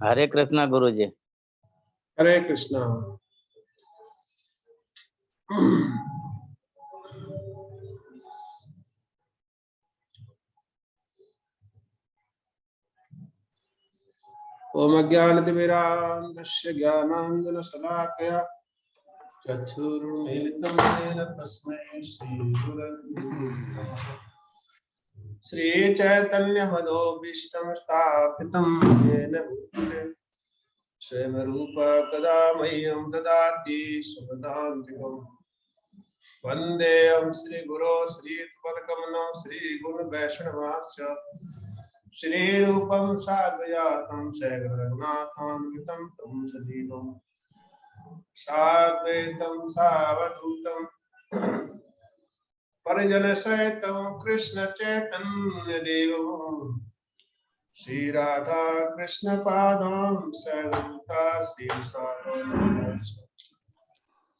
हरे कृष्णा गुरु जी। हरे कृष्णा। ओम अज्ञानतिमिरान्धस्य ज्ञानाञ्जनशलाकया चक्षुरुन्मीलितं येन तस्मै श्रीगुरवे नमः। श्रीचैतन्यमनोभीष्टं स्थापितं येन भूतले स्वयं रूप कदा मह्यं ददाति स्वपदान्तिकम्। वन्देऽहं श्रीगुरो श्रीयुतपदकमलं श्रीगुरुवैष्णवांश्च श्रीरूपं साग्रजातं सैगरघुनाथान्वितं तं सजीवम् साद्वैतं सावधूतं परिजनसहितं कृष्णचैतन्यदेवं श्रीराधा कृष्णपादां सगुता श्रीसागरं।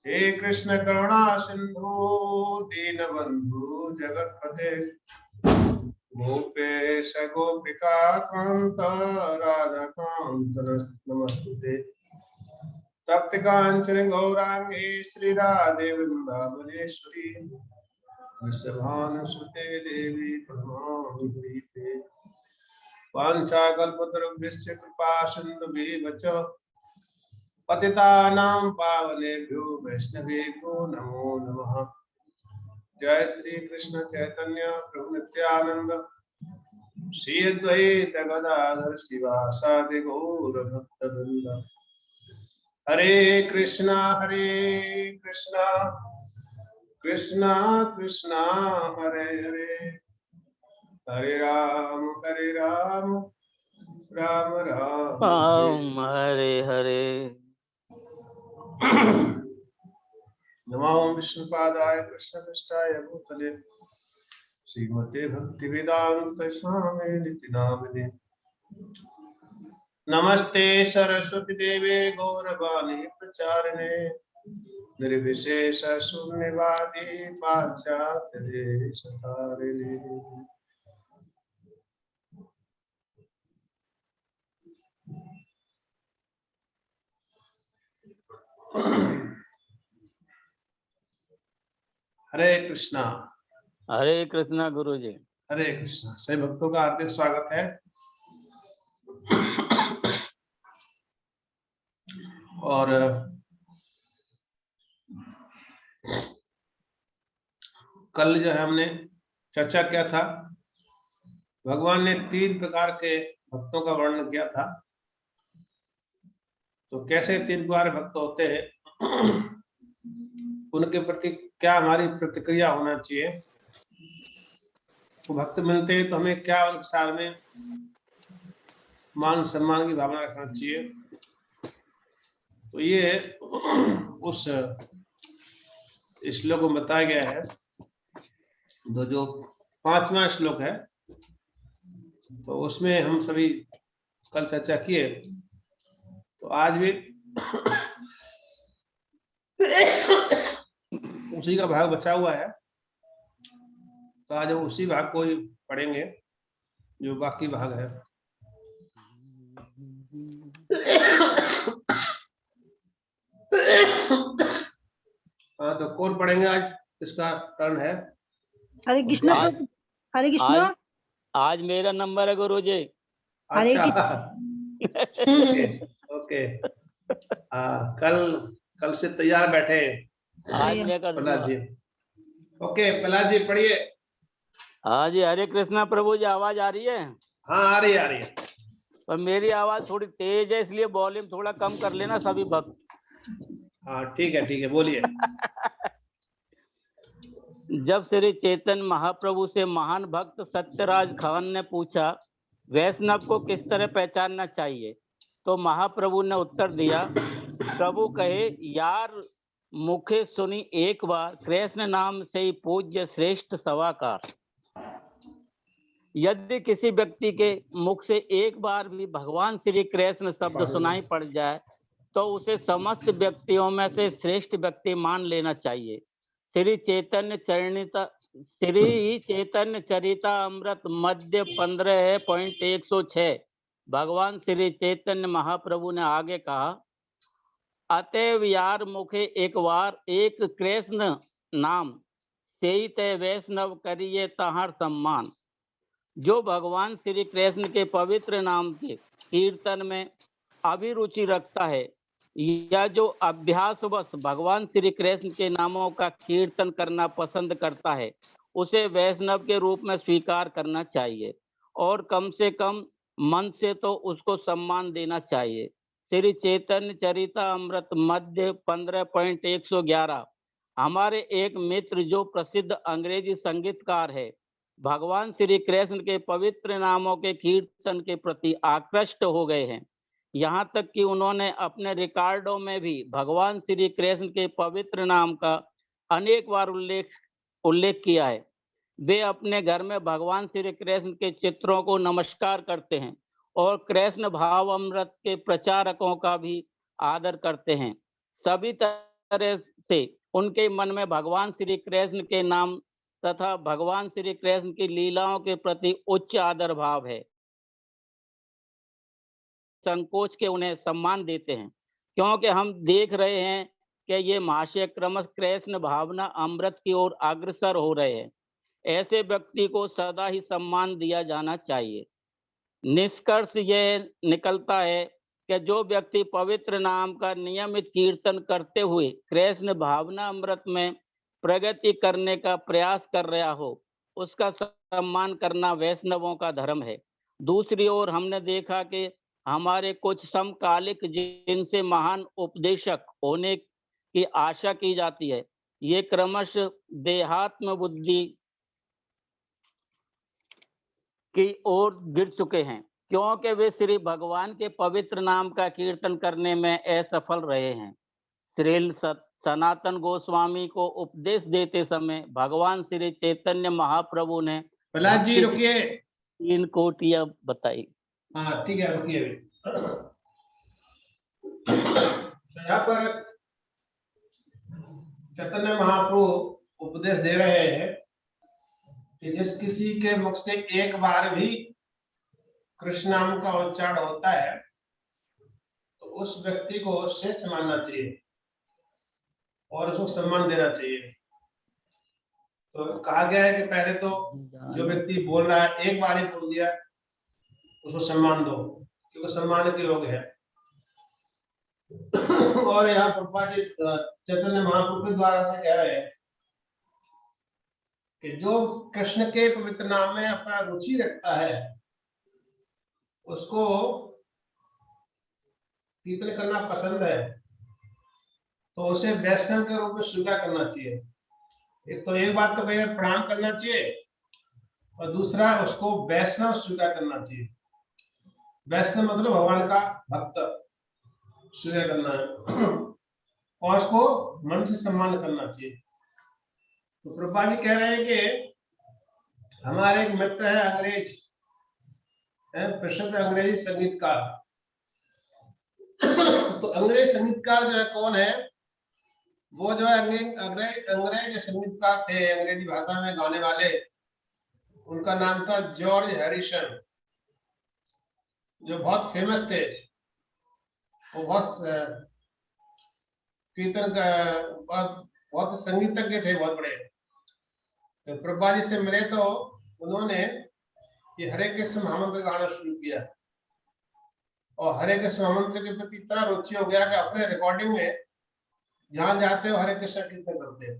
हे कृष्ण करुणा सिंधु दीनबंधु जगतपते गोपेश गोपिका कांत राधा कांत नमस्तुते। तप्त कांचन गौरांगी श्री राधे वृंदावनेश्वरी वृषभानुसुते देवी प्रणमामि ते। वाञ्छाकल्पतरुभ्यश्च कृपा सिन्धुभ्यः च पतितानां पावनेभ्यो वैष्णवेभ्यो नमो नमः। जय श्री कृष्ण चैतन्य प्रभु नित्यानंद श्री अद्वैत गदाधर शिवासादि गौर भक्तवृंद। हरे कृष्णा कृष्णा कृष्णा हरे हरे, हरे राम राम राम हरे हरे। नमो विष्णुपादाय कृष्णपृष्ठाय भूतले श्रीमते भक्तिवेदांत स्वामी निति नामिने। नमस्ते सरस्वती देवे गौरवाणी प्रचारिणे निर्विशेष शून्यवादी पाश्चात्य देशतारिणे। हरे कृष्णा गुरु जी। हरे कृष्णा। सभी भक्तों का हार्दिक स्वागत है। और कल जो है हमने चर्चा किया था, भगवान ने 3 प्रकार के भक्तों का वर्णन किया था। तो कैसे 3 प्रकार भक्त होते हैं, उनके प्रति क्या हमारी प्रतिक्रिया होना चाहिए, वो भक्त मिलते हैं तो हमें क्या उनके साथ में मान सम्मान की भावना रखना चाहिए। तो ये उस श्लोक में बताया गया है। जो 5वां श्लोक है, तो उसमें हम सभी कल चर्चा किए। तो आज भी उसी का भाग बचा हुआ है, तो आज हम उसी भाग को ही पढ़ेंगे जो बाकी भाग है। हाँ, तो कौन पढ़ेंगे आज? किसका टर्न है? हरे कृष्णा। हरे कृष्णा। आज मेरा नंबर है गुरु जी। अच्छा। ओके। हाँ, कल से तैयार बैठे आज लेकर प्रहलाद जी। ओके प्रहलाद जी पढ़िए। हाँ जी। हरे कृष्णा प्रभु जी, आवाज आ रही है? हाँ आ रही है। पर मेरी आवाज थोड़ी तेज है, इसलिए वॉल्यूम थोड़ा कम कर लेना सभी भक्त। हाँ ठीक है बोलिए। जब श्री चैतन्य महाप्रभु से महान भक्त सत्यराज खान ने पूछा वैष्णव को किस तरह पहचानना चाहिए, तो महाप्रभु ने उत्तर दिया, प्रभु कहे, यार मुखे सुनी एक बार, कृष्ण नाम से ही पूज्य श्रेष्ठ सवाकार। यदि किसी व्यक्ति के मुख से एक बार भी भगवान श्री कृष्ण शब्द सुनाई पड़ जाए तो उसे समस्त व्यक्तियों में से श्रेष्ठ व्यक्ति मान लेना चाहिए। श्री चैतन्य चरिता अमृत मध्य 15.106 भगवान श्री चैतन्य महाप्रभु ने आगे कहा, अतएव यार मुखे एक बार एक कृष्ण नाम सेई ते वैष्णव करिए तहार सम्मान। जो भगवान श्री कृष्ण के पवित्र नाम के कीर्तन में अभिरुचि रखता है या जो अभ्यासवश भगवान श्री कृष्ण के नामों का कीर्तन करना पसंद करता है, उसे वैष्णव के रूप में स्वीकार करना चाहिए और कम से कम मन से तो उसको सम्मान देना चाहिए। श्री चैतन्य चरितामृत मध्य 15.111। हमारे एक मित्र जो प्रसिद्ध अंग्रेजी संगीतकार है, भगवान श्री कृष्ण के पवित्र नामों के कीर्तन के प्रति आकृष्ट हो गए हैं। यहाँ तक कि उन्होंने अपने रिकॉर्डों में भी भगवान श्री कृष्ण के पवित्र नाम का अनेक बार उल्लेख किया है। वे अपने घर में भगवान श्री कृष्ण के चित्रों को नमस्कार करते हैं और कृष्ण भाव अमृत के प्रचारकों का भी आदर करते हैं। सभी तरह से उनके मन में भगवान श्री कृष्ण के नाम तथा भगवान श्री कृष्ण की लीलाओं के प्रति उच्च आदर भाव है। संकोच के उन्हें सम्मान देते हैं, क्योंकि हम देख रहे हैं कि ये महाशय क्रमश कृष्ण भावना अमृत की ओर अग्रसर हो रहे हैं। ऐसे व्यक्ति को सदा ही सम्मान दिया जाना चाहिए। निष्कर्ष यह निकलता है कि जो व्यक्ति पवित्र नाम का नियमित कीर्तन करते हुए कृष्ण भावना अमृत में प्रगति करने का प्रयास कर रहा हो, उसका सम्मान करना वैष्णवों का धर्म है। दूसरी ओर हमने देखा कि हमारे कुछ समकालिक जिनसे महान उपदेशक होने की आशा की जाती है, ये क्रमश देहात्म बुद्धि की ओर गिर चुके हैं, क्योंकि वे श्री भगवान के पवित्र नाम का कीर्तन करने में असफल रहे हैं। श्री सनातन गोस्वामी को उपदेश देते समय भगवान श्री चैतन्य महाप्रभु ने प्रहलाद जी रुकिए, 3 कोटियां बताई। हाँ ठीक है, रुकिए अभी। तो यहाँ पर चैतन्य महाप्रभु उपदेश दे रहे हैं कि जिस किसी के मुख से एक बार भी कृष्ण नाम का उच्चारण होता है तो उस व्यक्ति को श्रेष्ठ मानना चाहिए और उसको सम्मान देना चाहिए। तो कहा गया है कि पहले तो जो व्यक्ति बोल रहा है एक बार ही बोल दिया, उसको सम्मान दो क्योंकि सम्मान के योग्य है। और यहाँ प्रभुपाद जी चैतन्य महाप्रभु के द्वारा से कह रहे हैं कि जो कृष्ण के पवित्र नाम में अपना रुचि रखता है उसको कीर्तन करना पसंद है तो उसे वैष्णव के रूप में स्वीकार करना चाहिए। एक बात तो कहीं प्रणाम करना चाहिए और दूसरा उसको वैष्णव स्वीकार करना चाहिए। वैष्णव मतलब भगवान का भक्त स्वीकार करना है और उसको मन से सम्मान करना चाहिए। तो प्रभुपाद जी कह रहे हैं कि हमारे एक मित्र है अंग्रेज है, प्रसिद्ध अंग्रेजी संगीतकार। तो अंग्रेज संगीतकार जो है कौन है, वो जो है अंग्रेज संगीतकार थे, अंग्रेजी भाषा में गाने वाले। उनका नाम था जॉर्ज हैरिसन, जो बहुत फेमस थे। वो बहुत कीर्तन का बहुत संगीतज्ञ थे, बहुत बड़े। तो प्रभुपाद जी से मिले तो उन्होंने ये हरे कृष्ण महामंत्र गाना शुरू किया और हरे कृष्ण महामंत्र के प्रति इतना रुचि हो गया कि अपने रिकॉर्डिंग में जहां जाते हो हरे कृष्ण कीर्तन करते हैं।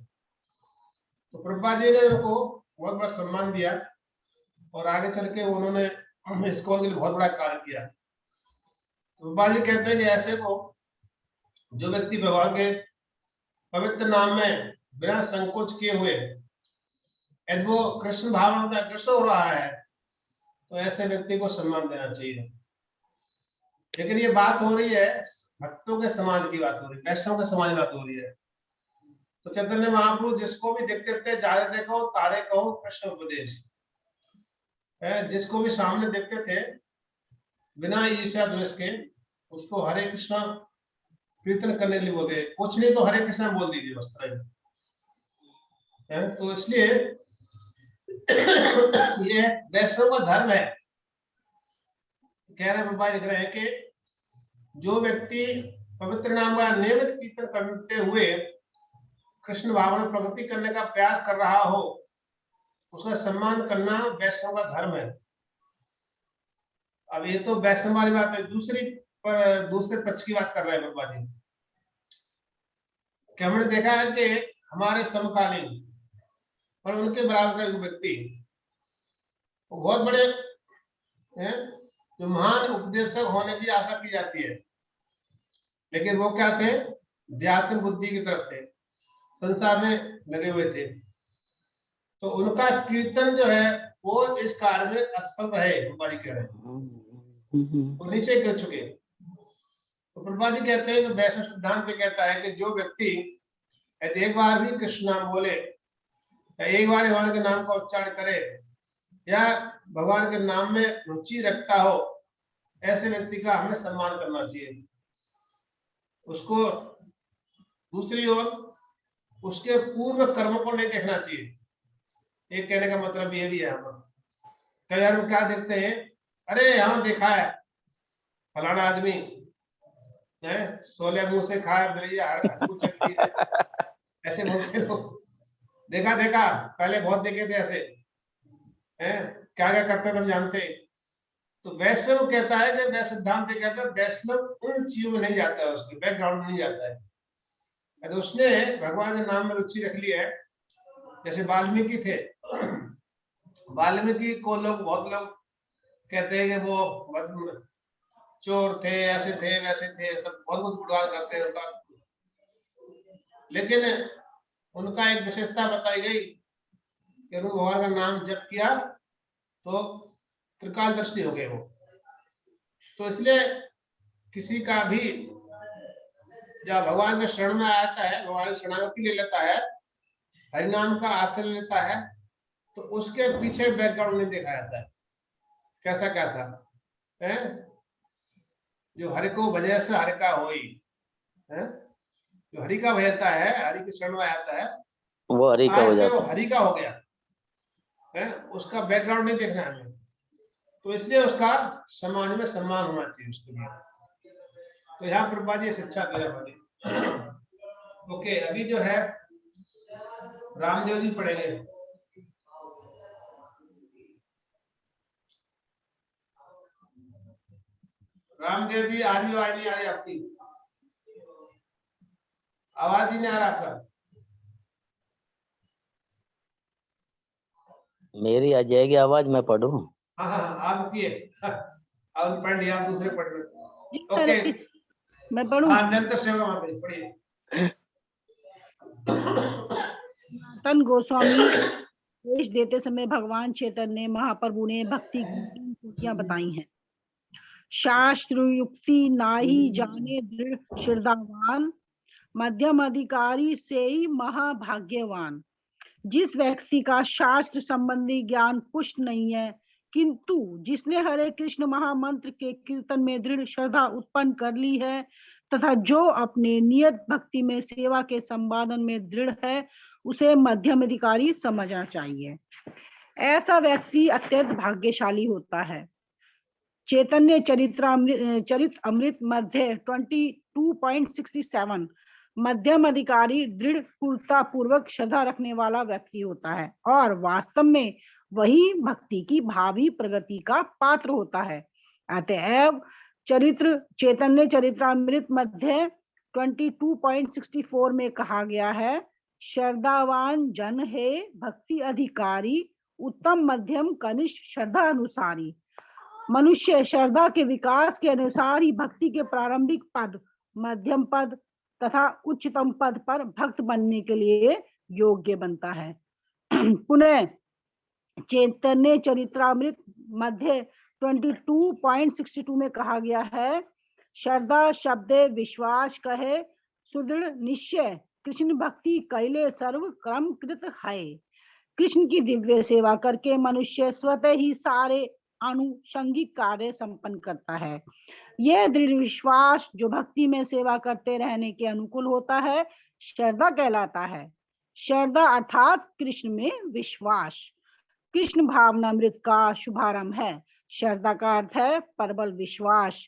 तो प्रभुपाद जी ने उनको बहुत बड़ा सम्मान दिया और आगे चल के उन्होंने इस्कॉन के लिए बहुत बड़ा कार्य किया। प्रभुपाद जी कहते हैं कि ऐसे को जो व्यक्ति भगवान के पवित्र नाम में बिना संकोच किए हुए यदि वो कृष्ण भावना में अग्रसर हो रहा है तो ऐसे व्यक्ति को सम्मान देना चाहिए। लेकिन ये बात हो रही है भक्तों के समाज की बात हो रही है, वैष्णव के समाज की बात हो रही है। तो चैतन्य महाप्रभु जिसको भी देखते थे, जारे देखो तारे कहो कृष्ण उपदेश, जिसको भी सामने देखते थे बिना ईर्ष्या द्वेष के उसको हरे कृष्णा कीर्तन करने के लिए बोलते, कुछ नहीं तो हरे कृष्णा बोल दीजिए बस तरह। तो इसलिए ये वैष्णव का धर्म है कह रहे बाबा लिख रहे हैं कि जो व्यक्ति पवित्र नाम का नियमित कीर्तन करते हुए कृष्ण भाव में प्रगति करने का प्रयास कर रहा हो, उसका सम्मान करना वैष्णव का धर्म है। अब ये तो वैष्णव वाली बात है, दूसरे पक्ष की बात कर रहे हैं बाबा जी। कि हमने देखा है कि हमारे समकालीन और उनके बराबर का एक व्यक्ति वो बहुत बड़े हैं, जो महान उपदेशक होने की आशा की जाती है, लेकिन वो क्या थे? अध्यात्म बुद्धि की तरफ थे, संसार में लगे हुए थे। तो उनका कीर्तन जो है वो इस कार्य में असफल रहे, प्रभुपाद कह रहे हैं, वो नीचे गिर चुके। तो प्रभुपाद कहते हैं कि वैष्णव सिद्धांत में कहता है कि जो व्यक्ति यदि एक बार भी कृष्ण नाम बोले या एक बार भगवान के नाम का उच्चारण करे या भगवान के नाम में रुचि रखता हो, ऐसे व्यक्ति का हमें सम्मान करना चाहिए। उसको दूसरी ओर उसके पूर्व कर्मों को नहीं देखना चाहिए। एक कहने का मतलब ये भी है, हम कई बार हम क्या देखते हैं, अरे यहाँ देखा है फलाना आदमी है 16 मुंह से खाया बिलैया हर सकती है, ऐसे बोलते लोग। देखा पहले बहुत देखे थे ऐसे हैं, क्या क्या करते थे हम जानते। तो वैष्णव कहता है कि वैष्णव सिद्धांत कहता है वैष्णव उन चीजों में नहीं जाता है, उसके बैकग्राउंड में नहीं जाता है। तो उसने भगवान के नाम में रुचि रख ली है, जैसे वाल्मीकि थे। वाल्मीकि को बहुत लोग कहते हैं कि वो चोर थे, ऐसे थे वैसे थे, सब बहुत कुछ गुणगान करते हैं उनका, लेकिन उनका एक विशेषता बताई गई कि उन्होंने भगवान का नाम जप किया तो त्रिकालदर्शी हो गए वो। तो इसलिए किसी का भी जब भगवान के शरण में आता है, भगवान की शरणागति ले लेता है, हरिनाम का आश्रय लेता है, तो उसके पीछे बैकग्राउंड नहीं देखा जाता है, कैसा क्या था है? जो हरि को भजय से हरि का होई है, जो हरि का भजता है, हरि के शरण में आता है, वो हरि का हो जाता है, हरि का हो गया है। उसका बैकग्राउंड नहीं देखना है हमें, तो इसलिए उसका समाज में सम्मान होना चाहिए उसके लिए। तो यहाँ प्रभुपाद जी शिक्षा दे रहे हैं। ओके, अभी जो है रामदेव जी पढ़ेंगे। रामदेव जी आ रही हो, नहीं आ रही आपकी आवाज ही नहीं आ रहा आपका। मेरी आ जाएगी आवाज, मैं पढ़ूं? हाँ हाँ आप किए, अब पढ़ लिया, आप दूसरे पढ़ रहे। जी, ओके मैं पढ़ूं? हाँ, निरंतर सेवा वहां पे पढ़िए। सनातन गोस्वामी उपदेश देते समय भगवान चैतन्य महाप्रभु ने भक्ति की 3 खूबियां बताई हैं। शास्त्र युक्ति नाही जाने दृढ़ श्रद्धावान, मध्यम अधिकारी से ही महाभाग्यवान। जिस व्यक्ति का शास्त्र संबंधी ज्ञान पुष्ट नहीं है, किंतु जिसने हरे कृष्ण महामंत्र के कीर्तन में दृढ़ श्रद्धा उत्पन्न कर ली है तथा जो अपने नियत भक्ति में सेवा के संपादन में दृढ़ है, उसे मध्यम अधिकारी समझना चाहिए। ऐसा व्यक्ति अत्यंत भाग्यशाली होता है। चैतन्य चरित अमृत मध्य 22.67 मध्यम अधिकारी दृढ़ पूर्णता पूर्वक श्रद्धा रखने वाला व्यक्ति होता है और वास्तव में वही भक्ति की भावी प्रगति का पात्र होता है। अतएव चैतन्य चरित्रामृत मध्य 22.64 में कहा गया है, श्रद्धावान जन है भक्ति अधिकारी, उत्तम मध्यम कनिष्ठ श्रद्धा अनुसारी। मनुष्य श्रद्धा के विकास के अनुसार ही भक्ति के प्रारंभिक पद, मध्यम पद तथा उच्चतम पद पर भक्त बनने के लिए योग्य बनता है। पुनः चैतन्य चरित्रामृत मध्य 22.62 में कहा गया है, श्रद्धा शब्द विश्वास कहे सुदृढ़ निश्चय, कृष्ण भक्ति कैले सर्व क्रम कृत है। कृष्ण की दिव्य सेवा करके मनुष्य स्वतः ही सारे आनुषंगिक कार्य संपन्न करता है। यह दृढ़ विश्वास जो भक्ति में सेवा करते रहने के अनुकूल होता है, श्रद्धा कहलाता है। श्रद्धा अर्थात कृष्ण में विश्वास कृष्ण भावनामृत का शुभारंभ है। श्रद्धा का अर्थ है प्रबल विश्वास।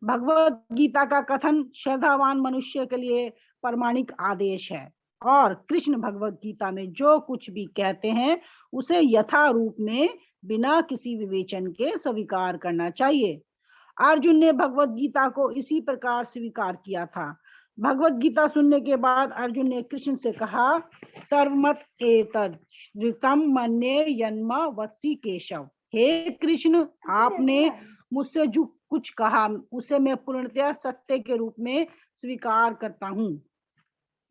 भगवत गीता का कथन श्रद्धावान मनुष्य के लिए प्रमाणिक आदेश है और कृष्ण भगवत गीता में जो कुछ भी कहते हैं उसे यथा रूप में बिना किसी विवेचन के स्वीकार करना चाहिए। अर्जुन ने भगवत गीता को इसी प्रकार स्वीकार किया था। भगवत गीता सुनने के बाद अर्जुन ने कृष्ण से कहा, सर्वमत एतद् श्रुतं मन्ये यन्म वत्सि केशव। हे कृष्ण, आपने मुझसे जो कुछ कहा उसे मैं पूर्णतया सत्य के रूप में स्वीकार करता हूँ।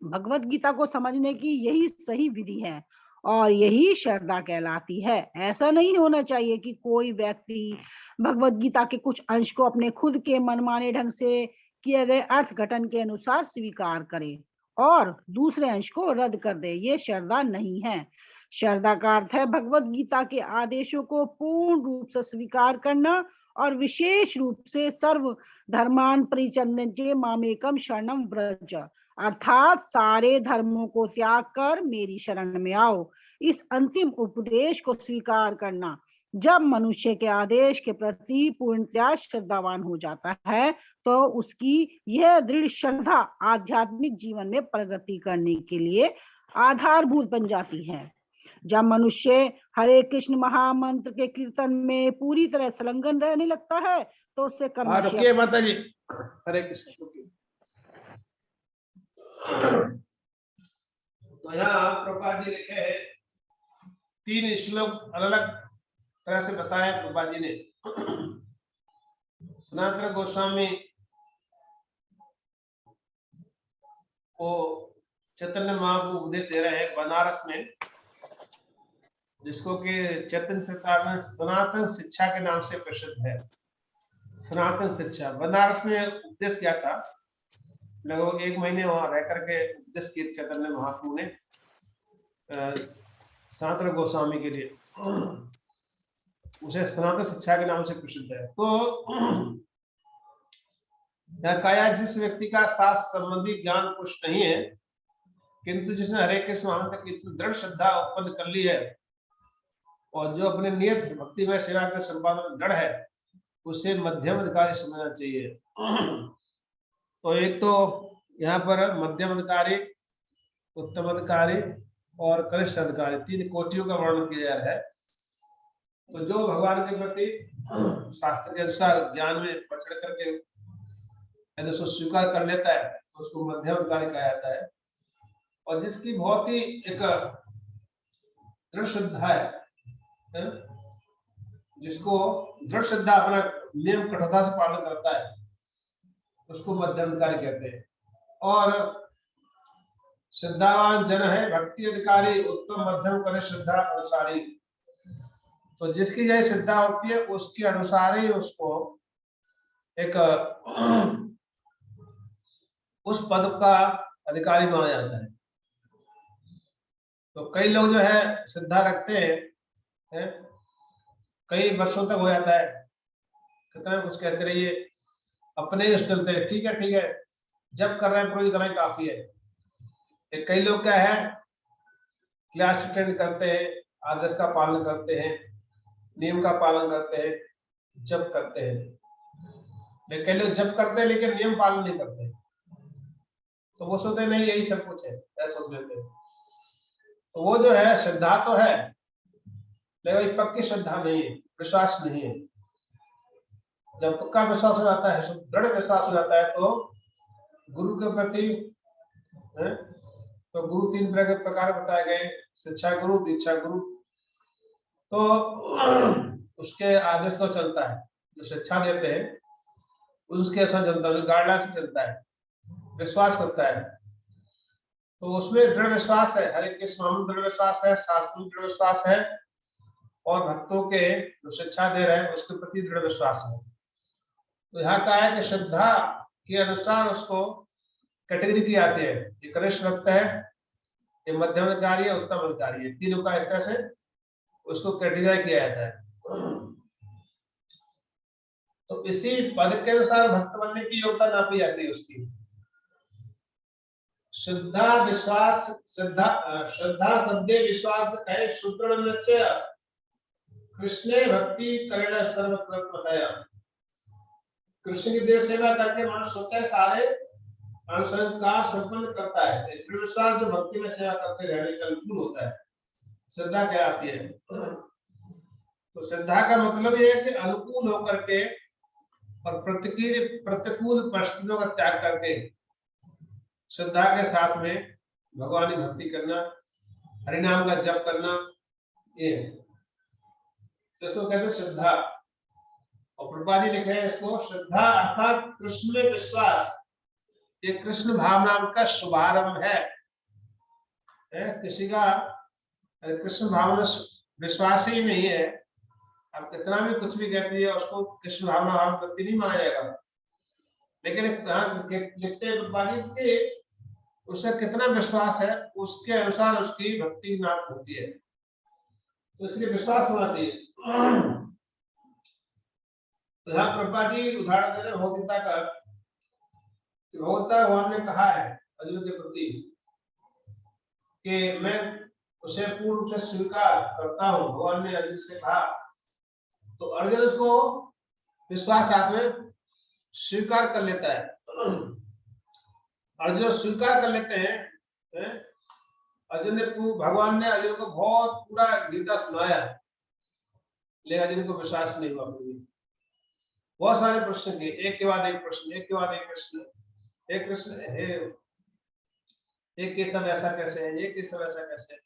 भगवत गीता को समझने की यही सही विधि है और यही श्रद्धा कहलाती है। ऐसा नहीं होना चाहिए कि कोई व्यक्ति भगवत गीता के कुछ अंश को अपने खुद के मनमाने ढंग से किए गए अर्थ घटन के अनुसार स्वीकार करे और दूसरे अंश को रद्द कर दे। ये श्रद्धा नहीं है। श्रद्धा का अर्थ है भगवत गीता के आदेशों को पूर्ण रूप से स्वीकार करना और विशेष रूप से सर्व धर्मान परिचन्य मामेकम शरणम व्रज, अर्थात सारे धर्मों को त्याग कर मेरी शरण में आओ। इस अंतिम उपदेश को स्वीकार करना। जब मनुष्य के आदेश के प्रति पूर्णतया श्रद्धावान हो जाता है तो उसकी यह दृढ़ श्रद्धा आध्यात्मिक जीवन में प्रगति करने के लिए आधारभूत बन जाती है। जब मनुष्य हरे कृष्ण महामंत्र के कीर्तन में पूरी तरह संलग्न रहने लगता है तो उससे रुकिए माता जी, हरे कृष्ण। तो यहाँ प्रभुपाद जी लिखे हैं 3 श्लोक अलग अलग तरह से बताया प्रभुपाद जी ने। सनातन गोस्वामी को चैतन्य महाप्रभु उपदेश दे रहे हैं बनारस में, जिसको कि चैतन्य चरितामृत में सनातन शिक्षा के नाम से प्रसिद्ध है। सनातन शिक्षा बनारस में उपदेश किया था, लगभग 1 महीने वहां रह करके उपदेश किए चैतन्य महाप्रभु ने सनातन गोस्वामी के लिए। उसे सनातन शिक्षा के नाम से प्रसिद्ध है। तो कहा जिस व्यक्ति का शास्त्र संबंधी ज्ञान कुछ नहीं है किंतु जिसने हरे कृष्ण महामंत्र की दृढ़ श्रद्धा उत्पन्न कर ली है और जो अपने नियत भक्तिमय सेवा के संपादन में दृढ़ है, उसे मध्यम अधिकारी समझना चाहिए। तो एक तो यहाँ पर मध्यम अधिकारी, उत्तम अधिकारी और कनिष्ठ अधिकारी 3 कोटियों का वर्णन किया है। तो जो भगवान के प्रति शास्त्र के अनुसार ज्ञान में पचड़ करके यदि उसको स्वीकार कर लेता है तो उसको मध्यम अधिकारी कहा जाता है। और जिसकी बहुत ही एक दृढ़ श्रद्धा है, जिसको दृढ़ श्रद्धा अपना नियम कठोरता से पालन करता है, उसको मध्यम अधिकारी कहते हैं। और श्रद्धावान जन है भक्ति अधिकारी उत्तम मध्यम कनिष्ठ श्रद्धा अनुसारी। तो जिसकी जैसी श्रद्धा होती है उसके अनुसार ही उसको एक उस पद का अधिकारी माना जाता है। तो कई लोग जो है श्रद्धा रखते हैं, कई वर्षों तक हो जाता है, कितना कुछ कहते रहिए, अपने ही चलते हैं, ठीक है जब कर रहे हैं प्रभु इतना ही काफी है। कई लोग क्या है क्लास अटेंड करते हैं, आदेश का पालन करते हैं, नियम का पालन करते हैं, जप करते हैं, लेकिन कई लोग जप करते हैं लेकिन नियम पालन नहीं करते, तो वो सोचते नहीं यही सब कुछ है, ऐसा सोच लेते हैं। तो वो जो है श्रद्धा तो है लेकिन पक्की श्रद्धा नहीं है, विश्वास नहीं है। जब पक्का विश्वास हो जाता है, दृढ़ विश्वास हो जाता है तो गुरु के प्रति तो गुरु 3 प्रकार बताए गए, शिक्षा गुरु, दीक्षा गुरु। तो उसके आदेश को चलता है, जो शिक्षा देते हैं उसके अच्छा चलता है, गाइडलाइन से चलता है, विश्वास करता है। तो उसमें दृढ़ विश्वास है, हरे कृष्ण महामंत्र दृढ़ विश्वास है, शास्त्र में दृढ़ विश्वास है और भक्तों के जो शिक्षा दे रहे हैं उसके प्रति दृढ़ विश्वास है। तो यहाँ कहा है कि श्रद्धा के अनुसार उसको कैटेगरी की आती है, ये कनिष्ठ भक्त है, ये मध्यम अधिकारी है, उत्तम अधिकारी है, तीनों का इस तरह से उसको कैटेगराइज किया जाता है। तो इसी पद के अनुसार भक्त बनने की योग्यता नापी जाती है उसकी। श्रद्धा विश्वास, श्रद्धा शब्दे विश्वास है सुदृढ़ निश्चय कृष्णे भक्ति करेण सर्व कृतमतया। कृष्ण की देव सेवा करके मनुष्य स्वतः सारे अनुसंस्कार संपन्न करता है। दृढ़ विश्वास जो भक्ति में सेवा करते रहने का अनुकूल होता है, श्रद्धा कहलाती है। तो श्रद्धा का मतलब ये है कि अनुकूल होकर के और प्रतिकूल परिस्थितियों का त्याग करके श्रद्धा के साथ में भगवान की भक्ति करना, हरिनाम का जप करना, ये तो इसको कहते हैं श्रद्धा। और प्रभुपाद जी लिखे हैं इसको, श्रद्धा अर्थात कृष्ण में विश्वास, ये कृष्ण भावना का शुभारंभ है। किसी का कृष्ण भावना विश्वास ही नहीं है, अब कितना भी कुछ भी कहती है उसको कृष्ण भावना भक्ति नहीं माना जाएगा। लेकिन लिखते हैं प्रभुपाद जी कि उसका कितना विश्वास है उसके अनुसार उसकी भक्ति नाम होती है, तो इसलिए विश्वास होना चाहिए। तो यहाँ प्रभुपाद जी उदाहरण दे रहे भगवद्गीता का, भगवद्गीता भगवान ने कहा है अर्जुन के प्रति कि मैं उसे पूर्ण रूप से स्वीकार करता हूँ। भगवान ने अर्जुन से कहा, तो अर्जुन उसको विश्वास साथ में स्वीकार कर लेता है। अर्जुन स्वीकार कर लेते हैं। अर्जुन ने भगवान ने अर्जुन को बहुत पूरा गीता सुनाया, लेकिन अर्जुन को विश्वास नहीं हुआ। बहुत सारे प्रश्न किए, एक के बाद एक प्रश्न, एक के बाद एक प्रश्न, एक प्रश्न है ये केशव ऐसा कैसे है, ये केशव ऐसा कैसे है,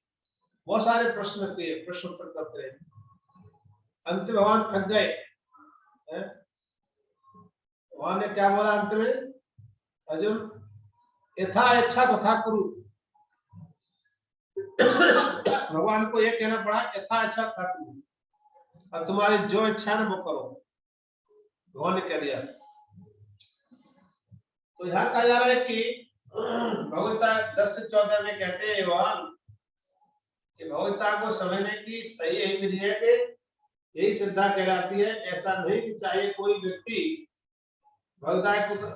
बहुत सारे प्रश्न किए, प्रश्न उत्तर करते रहे। अंत भगवान थक गए। भगवान ने क्या बोला अंत में, अर्जुन यथा इच्छा तथा कुरु। भगवान को यह कहना पड़ा यथा इच्छा तथा कुरु, और तुम्हारी जो इच्छा है वो करो, भगवान ने कह दिया। तो यहाँ कहा जा रहा है कि भगवद्गीता 10 से 14 में कहते हैं भगवान कि भगवद्गीता को समझने की सही यही विधि है कि यही श्रद्धा कहलाती है। ऐसा नहीं कि चाहे कोई व्यक्ति भगवद्गीता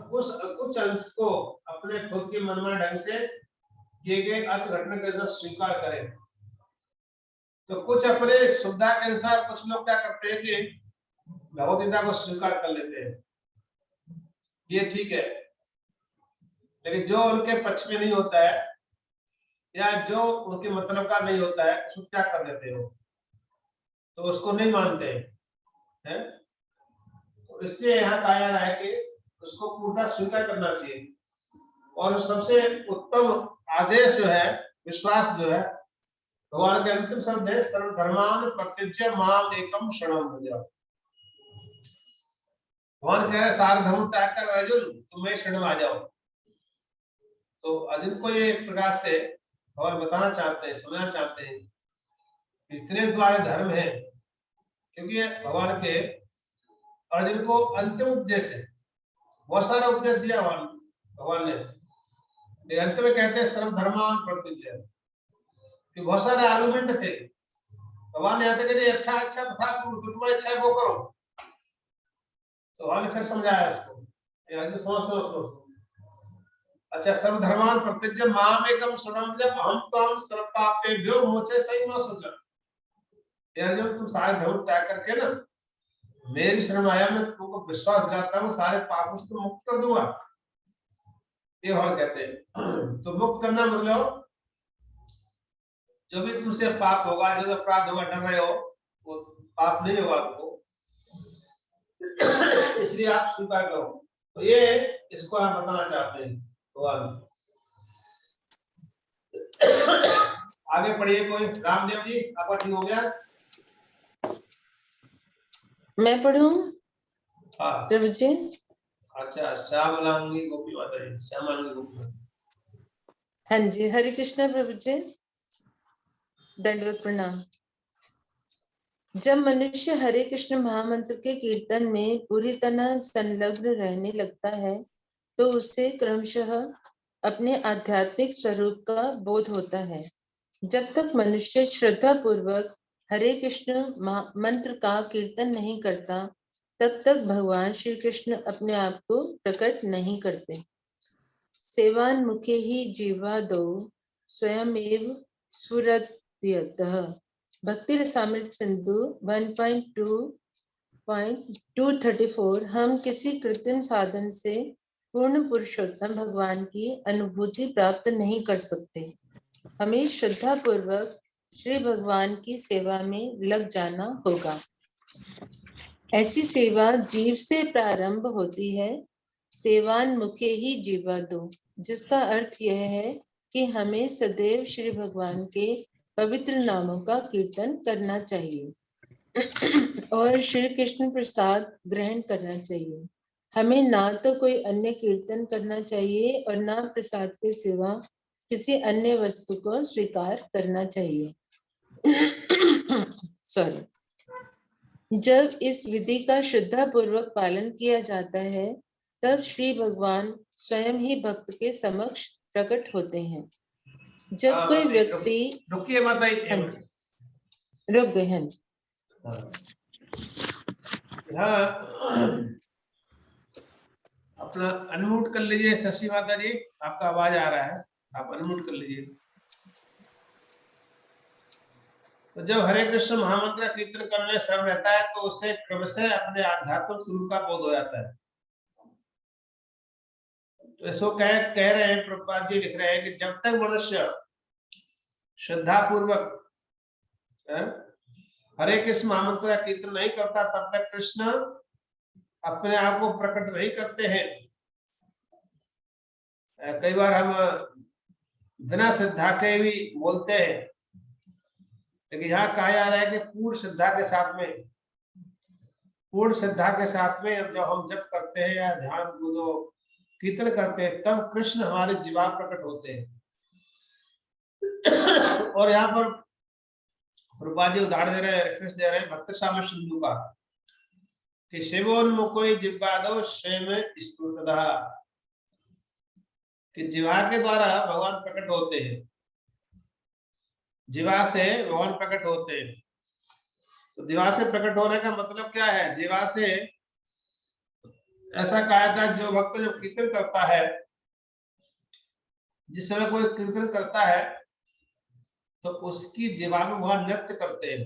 कुछ अंश को अपने खुद के मनमाने ढंग से किए गए अर्थ घटना के साथ स्वीकार करे, तो कुछ अपने सुविधा के अनुसार कुछ लोग क्या करते हैं कि भगवद्गीता को स्वीकार कर लेते हैं, ये ठीक है। लेकिन जो उनके पक्ष में नहीं होता है या जो उनके मतलब का नहीं होता है उसको क्या कर देते हो, तो उसको नहीं मानते हैं। तो इसलिए यहाँ कहा जा रहा है कि उसको पूर्णतः स्वीकार करना चाहिए। और सबसे उत्तम आदेश जो है, विश्वास जो है, भगवान के अंतिम शब्द है सर्वधर्मान परित्यज्य माम एकम शरणं भज। भगवान कह रहे सारे धर्म त्याग कर अर्जुन तुम मेरे शरण में आ जाओ। तो अर्जुन को ये प्रकार से भगवान बताना चाहते हैं, समझना चाहते हैं इतने द्वारे धर्म है, क्योंकि भगवान के अर्जुन को अंतिम उपदेश है। बहुत सारा उपदेश दिया भगवान ने, लेकिन अंत में कहते हैं सर्वधर्मान परित्यज्य, कि बहुत सारे आर्गुमेंट थे। भगवान ने यहाँ तक अच्छा अच्छा तथा कुरु, तो तुम्हारी इच्छा वो करो। तो भगवान ने फिर समझाया इसको, समझ अच्छा सर्वधर्मान परित्यज्य माम एकम शरणं भज अहम त्वां सर्वपापेभ्यो मोक्षे सही न सोचा। अर्जुन तुम सारे धर्म त्याग करके ना मेरी शरण आया, मैं तुमको विश्वास दिलाता हूँ सारे पापों से मुक्त कर दूंगा, ये और कहते हैं। तो मुक्त करना मतलब जो भी तुमसे पाप होगा, जो अपराध होगा, डर रहे हो, वो पाप नहीं होगा आपको, इसलिए आप स्वीकार करो। तो ये इसको हम बताना चाहते हैं भगवान। आगे पढ़िए कोई, रामदेव जी आपका ठीक हो गया? मैं पढ़ूं? हाँ प्रभु जी। अच्छा, श्यामलांगी गोपी माता जी, श्यामलांगी गोपी माता। हाँ जी, हरे कृष्णा प्रभु जी, दंडवत प्रणाम। जब मनुष्य हरे कृष्ण महामंत्र के कीर्तन में पूरी तरह संलग्न रहने लगता है तो उसे क्रमशः अपने आध्यात्मिक स्वरूप का बोध होता है। जब तक मनुष्य श्रद्धा पूर्वक हरे कृष्ण मंत्र का कीर्तन नहीं करता तब तक भगवान श्री कृष्ण अपने आप को प्रकट नहीं करते। सेवान्मुखे ही जीवा दो स्वयमेव स्फुरत्यतः। भक्ति रसामृत सिंधु 1.2.234 हम किसी कृत्रिम साधन से पूर्ण पुरुषोत्तम भगवान की अनुभूति प्राप्त नहीं कर सकते। हमें श्रद्धा पूर्वक श्री भगवान की सेवा में लग जाना होगा। ऐसी सेवा जीव से प्रारंभ होती है, सेवान मुखे ही जीवा दो, जिसका अर्थ यह है कि हमें सदैव श्री भगवान के पवित्र नामों का कीर्तन करना चाहिए और श्री कृष्ण प्रसाद ग्रहण करना चाहिए। हमें ना तो कोई अन्य कीर्तन करना चाहिए और ना प्रसाद के सिवा किसी अन्य वस्तु को स्वीकार करना चाहिए। सॉरी। जब इस विधि का श्रद्धा पूर्वक पालन किया जाता है, तब श्री भगवान स्वयं ही भक्त के समक्ष प्रकट होते हैं। जब कोई व्यक्ति रुकिए मत भाई, हाँ जी, रुक गए। हाँ जी, हाँ अपना अनम्यूट कर लीजिए शशि माता जी, आपका आवाज आ रहा है, आप अनम्यूट कर लीजिए। तो जब हरे कृष्ण महामंत्र कीर्तन करने श्रम रहता है तो उससे क्रमशः अपने आध्यात्मिक स्वरूप का बोध हो जाता है। तो इसको कह रहे हैं, प्रभुपाद जी लिख रहे हैं कि जब तक मनुष्य श्रद्धा पूर्वक हरे कृष्ण महामंत्र का कीर्तन नहीं करता, तब तक कृष्ण अपने आप को प्रकट नहीं करते हैं। कई बार हम बिना श्रद्धा के भी बोलते हैं, लेकिन यहाँ कहा जा रहा है कि पूर्ण श्रद्धा के साथ में जब हम जप करते हैं या ध्यान जो कीर्तन करते हैं, तब कृष्ण हमारे जीवा प्रकट होते हैं। और यहाँ पर प्रभुपाद जी उदाहरण दे रहे हैं, रेफरेंस दे रहे हैं भक्त रसामृत सिंधु का कि शिवोन्मुखो जिह्वादो स्वयं स्फुरतः, कि जीवा के द्वारा भगवान प्रकट होते हैं, जीवा से भगवान प्रकट होते हैं। तो जीवा से प्रकट होने का मतलब क्या है? जीवा से ऐसा कहा था, जो भक्त जब कीर्तन करता है, जिस समय कोई कीर्तन करता है तो उसकी जीवा में भगवान नृत्य करते हैं।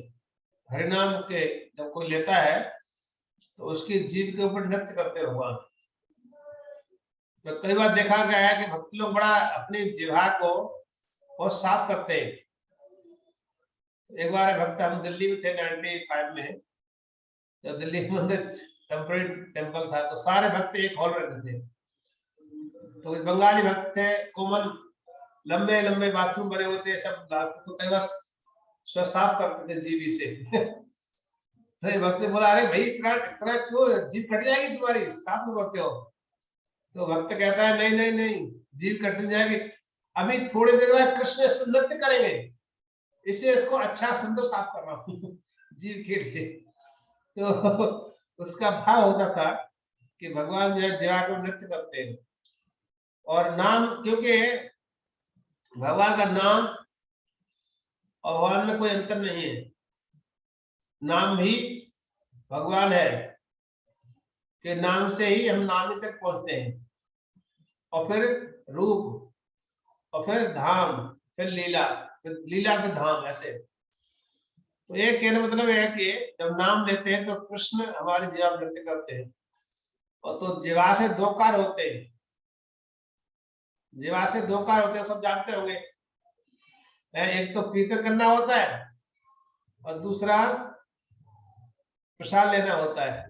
हरिनाम के जब कोई लेता है तो उसकी जीव के ऊपर नृत्य करते हैं भगवान। तो कई बार देखा गया है कि भक्त लोग बड़ा अपनी जीवा को बहुत साफ करते हैं। एक बार भक्त, हम दिल्ली में थे 95 में, जब दिल्ली में टेम्पररी टेम्पल था, तो सारे भक्त एक हॉल रहते थे। तो बंगाली भक्त थे, कॉमन लंबे लंबे बाथरूम बने हुए थे सब, तो कई बार स्व साफ करते थे जीवी से। तो भक्त ने बोला, अरे भाई इतना इतना क्यों, जीभ कट जाएगी तुम्हारी, साफ क्यों करते हो? तो भक्त कहता है, नहीं नहीं नहीं, जीभ कट नहीं जाएगी, अभी थोड़ी देर बाद कृष्ण इसको नृत्य करेंगे, इससे इसको अच्छा सुंदर साफ करना जीव के लिए। तो उसका भाव होता था कि भगवान जो है जीवा को नृत्य करते हैं। और नाम, क्योंकि भगवान का नाम और भगवान में कोई अंतर नहीं है, नाम भी भगवान है, कि नाम से ही हम नामी तक पहुंचते हैं, और फिर रूप, और फिर धाम, फिर लीला, फिर लीला फिर धाम, ऐसे। तो ये कहने मतलब है कि जब नाम लेते हैं तो कृष्ण हमारी जीवा नृत्य करते हैं। और तो जीवा से दो कार्य होते हैं, जीवा से दो कार्य होते हैं, सब जानते होंगे। एक तो कीर्तन करना होता है और दूसरा प्रसाद लेना होता है।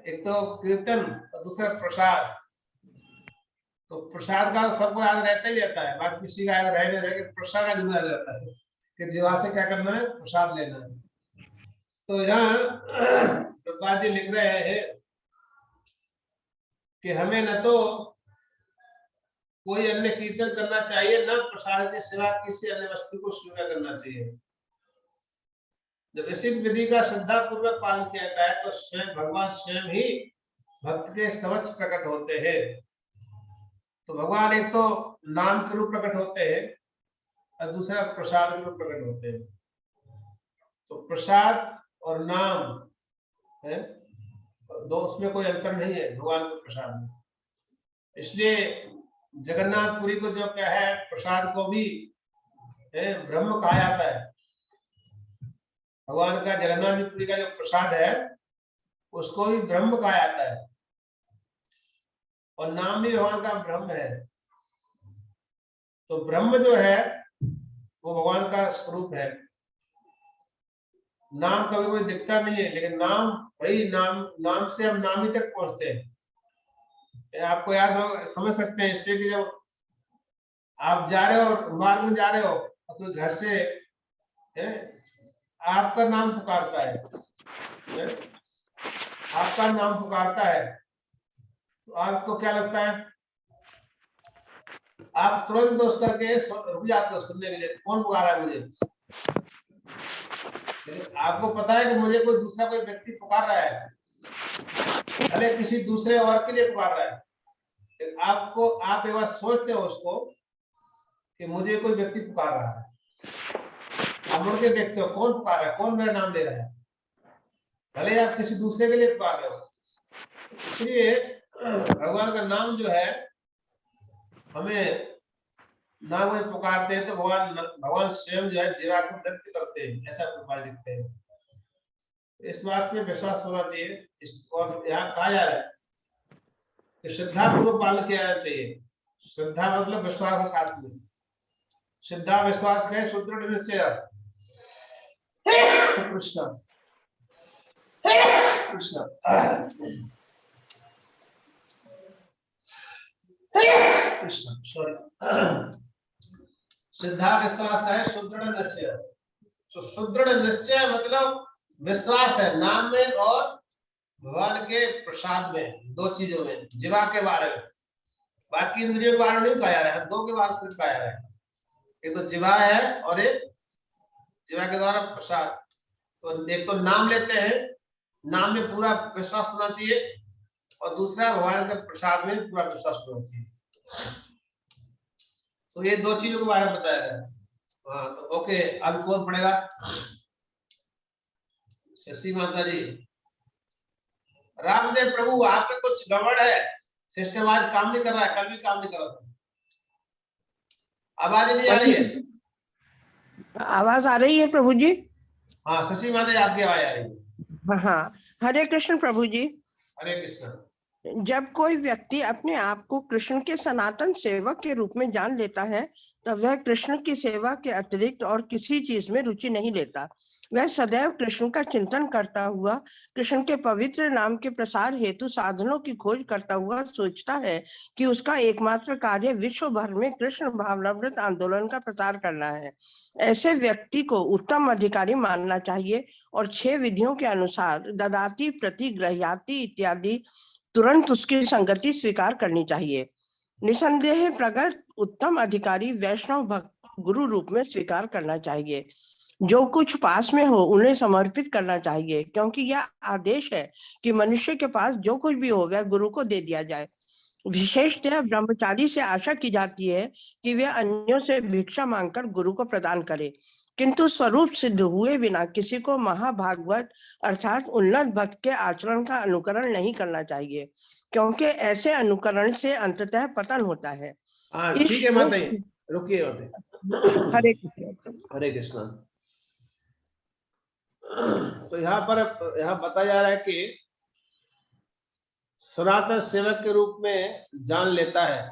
एक तो कीर्तन और दूसरा प्रसाद। तो प्रसाद का सबको याद रहता ही रहता है, बाकी किसी का याद रहे, प्रसाद का जरूर याद रहता है कि जीवा से क्या करना है, प्रसाद लेना है। तो यहाँ प्रभुपाद जी लिख रहे हैं कि हमें न तो कोई अन्य कीर्तन करना चाहिए, न प्रसाद के सिवा किसी अन्य वस्तु को स्वीकार करना चाहिए। जब इसी विधि का श्रद्धा पूर्वक पालन किया जाता है तो स्वयं भगवान स्वयं ही भक्त के समक्ष प्रकट होते हैं। तो भगवान एक तो नाम के रूप प्रकट होते हैं और दूसरा प्रसाद के रूप प्रकट होते हैं। तो प्रसाद और नाम है दो, उसमें कोई अंतर नहीं है भगवान के प्रसाद में। इसलिए जगन्नाथपुरी को जो क्या है, प्रसाद को भी ब्रह्म कहा जाता है। भगवान का जगन्नाथ जी पुरी का जो प्रसाद है उसको भी ब्रह्म कहा जाता है, और नाम भी भगवान का ब्रह्म है। तो ब्रह्म जो है वो भगवान का स्वरूप है। नाम कभी कोई दिखता नहीं है, लेकिन नाम वही नाम से हम नाम ही तक पहुंचते हैं। आपको याद हो, समझ सकते हैं इससे कि जब आप जा रहे हो, मार्ग में जा रहे हो, तो घर से है, आपका नाम पुकारता है, आपका नाम पुकारता है, तो आपको क्या लगता है? आप तुरंत दोस्त करके रुक जाते हो सुनने के लिए, कौन पुकारा है मुझे। लेकिन आपको पता है कि मुझे कोई दूसरा कोई व्यक्ति पुकार रहा है, भले किसी दूसरे और के लिए पुकार रहा है, लेकिन आपको आप एक बार सोचते हो उसको कि मुझे कोई व्यक्ति पुकार रहा है। आप मुड़ के देखते हो कौन पुकार रहा है, कौन मेरा नाम ले रहा है, भले आप किसी दूसरे के लिए पुकार रहे हो। इसलिए भगवान का नाम जो है, हमें नाम में पुकारते हैं तो भगवान स्वयं जो है जीवा को नृत्य करते हैं, ऐसा प्रभुपाद लिखते हैं। इस बात पे विश्वास होना चाहिए। और यहाँ कहा जा रहा है कि श्रद्धा पूर्वक पालन किया जाना चाहिए। श्रद्धा मतलब विश्वास के साथ में, श्रद्धा विश्वास है सुदृढ़ निश्चय। कृष्ण कृष्ण कृष्ण सॉरी, श्रद्धा विश्वास का है सुदृढ़ निश्चय। तो सुदृढ़ निश्चय मतलब विश्वास है नाम में और भगवान के प्रसाद में, दो चीजों में, जीवा के बारे में। बाकी इंद्रियों के बारे में नहीं कहा जा रहा है, दो के बारे में सिर्फ कहा जा रहा है। एक तो जीवा है और एक जीवा के द्वारा प्रसाद। तो एक तो नाम लेते हैं, नाम में पूरा विश्वास होना चाहिए, और दूसरा भगवान के प्रसाद में पूरा विश्वास होना चाहिए। तो ये दो चीजों के बारे में बताया गया है। हाँ तो ओके, अब कौन पढ़ेगा? शशि माता जी। रामदेव प्रभु, आपका कुछ गड़बड़ है, सिस्टम आज काम नहीं कर रहा है, कल भी काम नहीं कर रहा था। आवाज नहीं आ रही है? आवाज आ रही है प्रभु जी? हाँ शशि माता जी, आपकी आवाज आ रही है। हाँ, हरे कृष्ण प्रभु जी। हरे कृष्ण। जब कोई व्यक्ति अपने आप को कृष्ण के सनातन सेवक के रूप में जान लेता है, तब वह कृष्ण की सेवा के अतिरिक्त और किसी चीज में रुचि नहीं लेता। वह सदैव कृष्ण का चिंतन करता हुआ, कृष्ण के पवित्र नाम के प्रसार हेतु साधनों की खोज करता हुआ सोचता है कि उसका एकमात्र कार्य विश्व भर में कृष्ण भावनामृत आंदोलन का प्रचार करना है। ऐसे व्यक्ति को उत्तम अधिकारी मानना चाहिए और 6 विधियों के अनुसार ददाति, प्रतिग्रह्याति इत्यादि तुरंत उसकी संगति स्वीकार करनी चाहिए। निसंदेह प्रगत उत्तम अधिकारी वैष्णव भक्त को गुरु रूप में स्वीकार करना चाहिए। जो कुछ पास में हो उन्हें समर्पित करना चाहिए, क्योंकि यह आदेश है कि मनुष्य के पास जो कुछ भी हो वह गुरु को दे दिया जाए। विशेषतः ब्रह्मचारी से आशा की जाती है कि वह अन्यों से भिक्षा मांगकर गुरु को प्रदान करे, किंतु स्वरूप सिद्ध हुए बिना किसी को महाभागवत अर्थात उन्नत भक्त के आचरण का अनुकरण नहीं करना चाहिए, क्योंकि ऐसे अनुकरण से अंततः पतन होता है। ठीक है माता जी, रुकिए। हरे कृष्ण। हरे कृष्ण। तो यहाँ बताया जा रहा है कि सनातन सेवक के रूप में जान लेता है?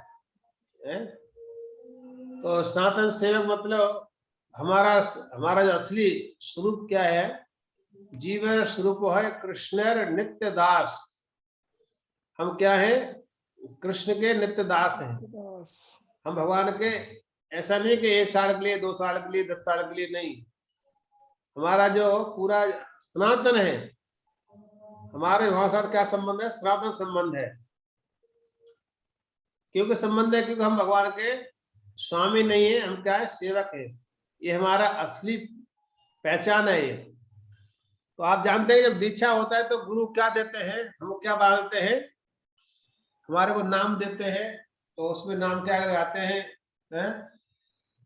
तो सनातन सेवक मतलब हमारा जो असली स्वरूप क्या है? जीवन स्वरूप है कृष्ण नित्य दास। हम क्या है? कृष्ण के नित्य दास हैं। हम भगवान के, ऐसा नहीं कि 1 साल के लिए, 2 साल के लिए, 10 साल के लिए, नहीं। हमारा जो पूरा सनातन है, हमारे भगवान साथ क्या संबंध है? सनातन संबंध है। क्योंकि संबंध है क्योंकि हम भगवान के स्वामी नहीं है, हम क्या है? सेवक है। ये हमारा असली पहचान है। ये तो आप जानते हैं जब दीक्षा होता है तो गुरु क्या देते हैं? हमको क्या बनाते हैं? हमारे को नाम देते हैं। तो उसमें नाम क्या लगाते हैं?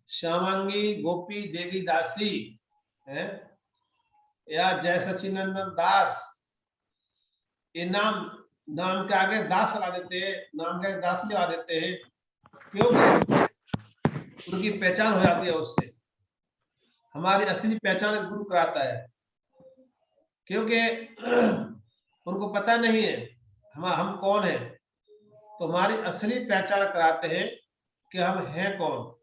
श्यामांगी गोपी देवी दासी है, या जय सचिनंदन दास। ये नाम के आगे दास लगा देते हैं, नाम के आगे दास लगा देते हैं। क्यों? उनकी पहचान हो जाती है उससे। हमारी असली पहचान गुरु कराता है। क्योंकि उनको पता नहीं है हम कौन है। तो हमारी असली पहचान कराते हैं कि हम हैं कौन।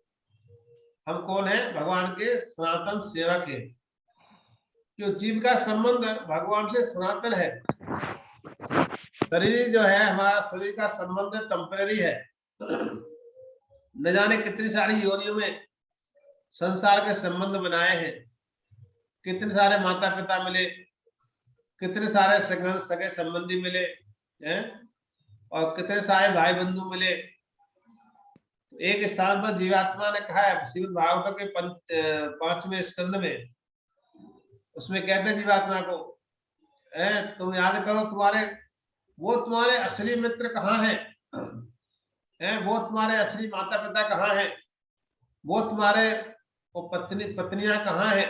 हम कौन है? भगवान के सनातन सेवक है। क्यों? जीव का संबंध भगवान से सनातन है। शरीर जो है, हमारा शरीर का संबंध टेम्परेरी है। न जाने कितनी सारी योनियों में संसार के संबंध बनाए हैं, कितने सारे माता पिता मिले, कितने सारे सगे संबंधी मिले हैं, और कितने सारे भाई बंधु मिले। एक स्थान पर जीवात्मा ने कहा है, श्रीमद् भागवत के 5वें स्कंद में, उसमें कहते हैं जीवात्मा को, तुम याद करो तुम्हारे असली मित्र कहाँ हैं? वो तुम्हारे असली माता पिता कहाँ हैं? वो तुम्हारे पत्नियां कहाँ हैं?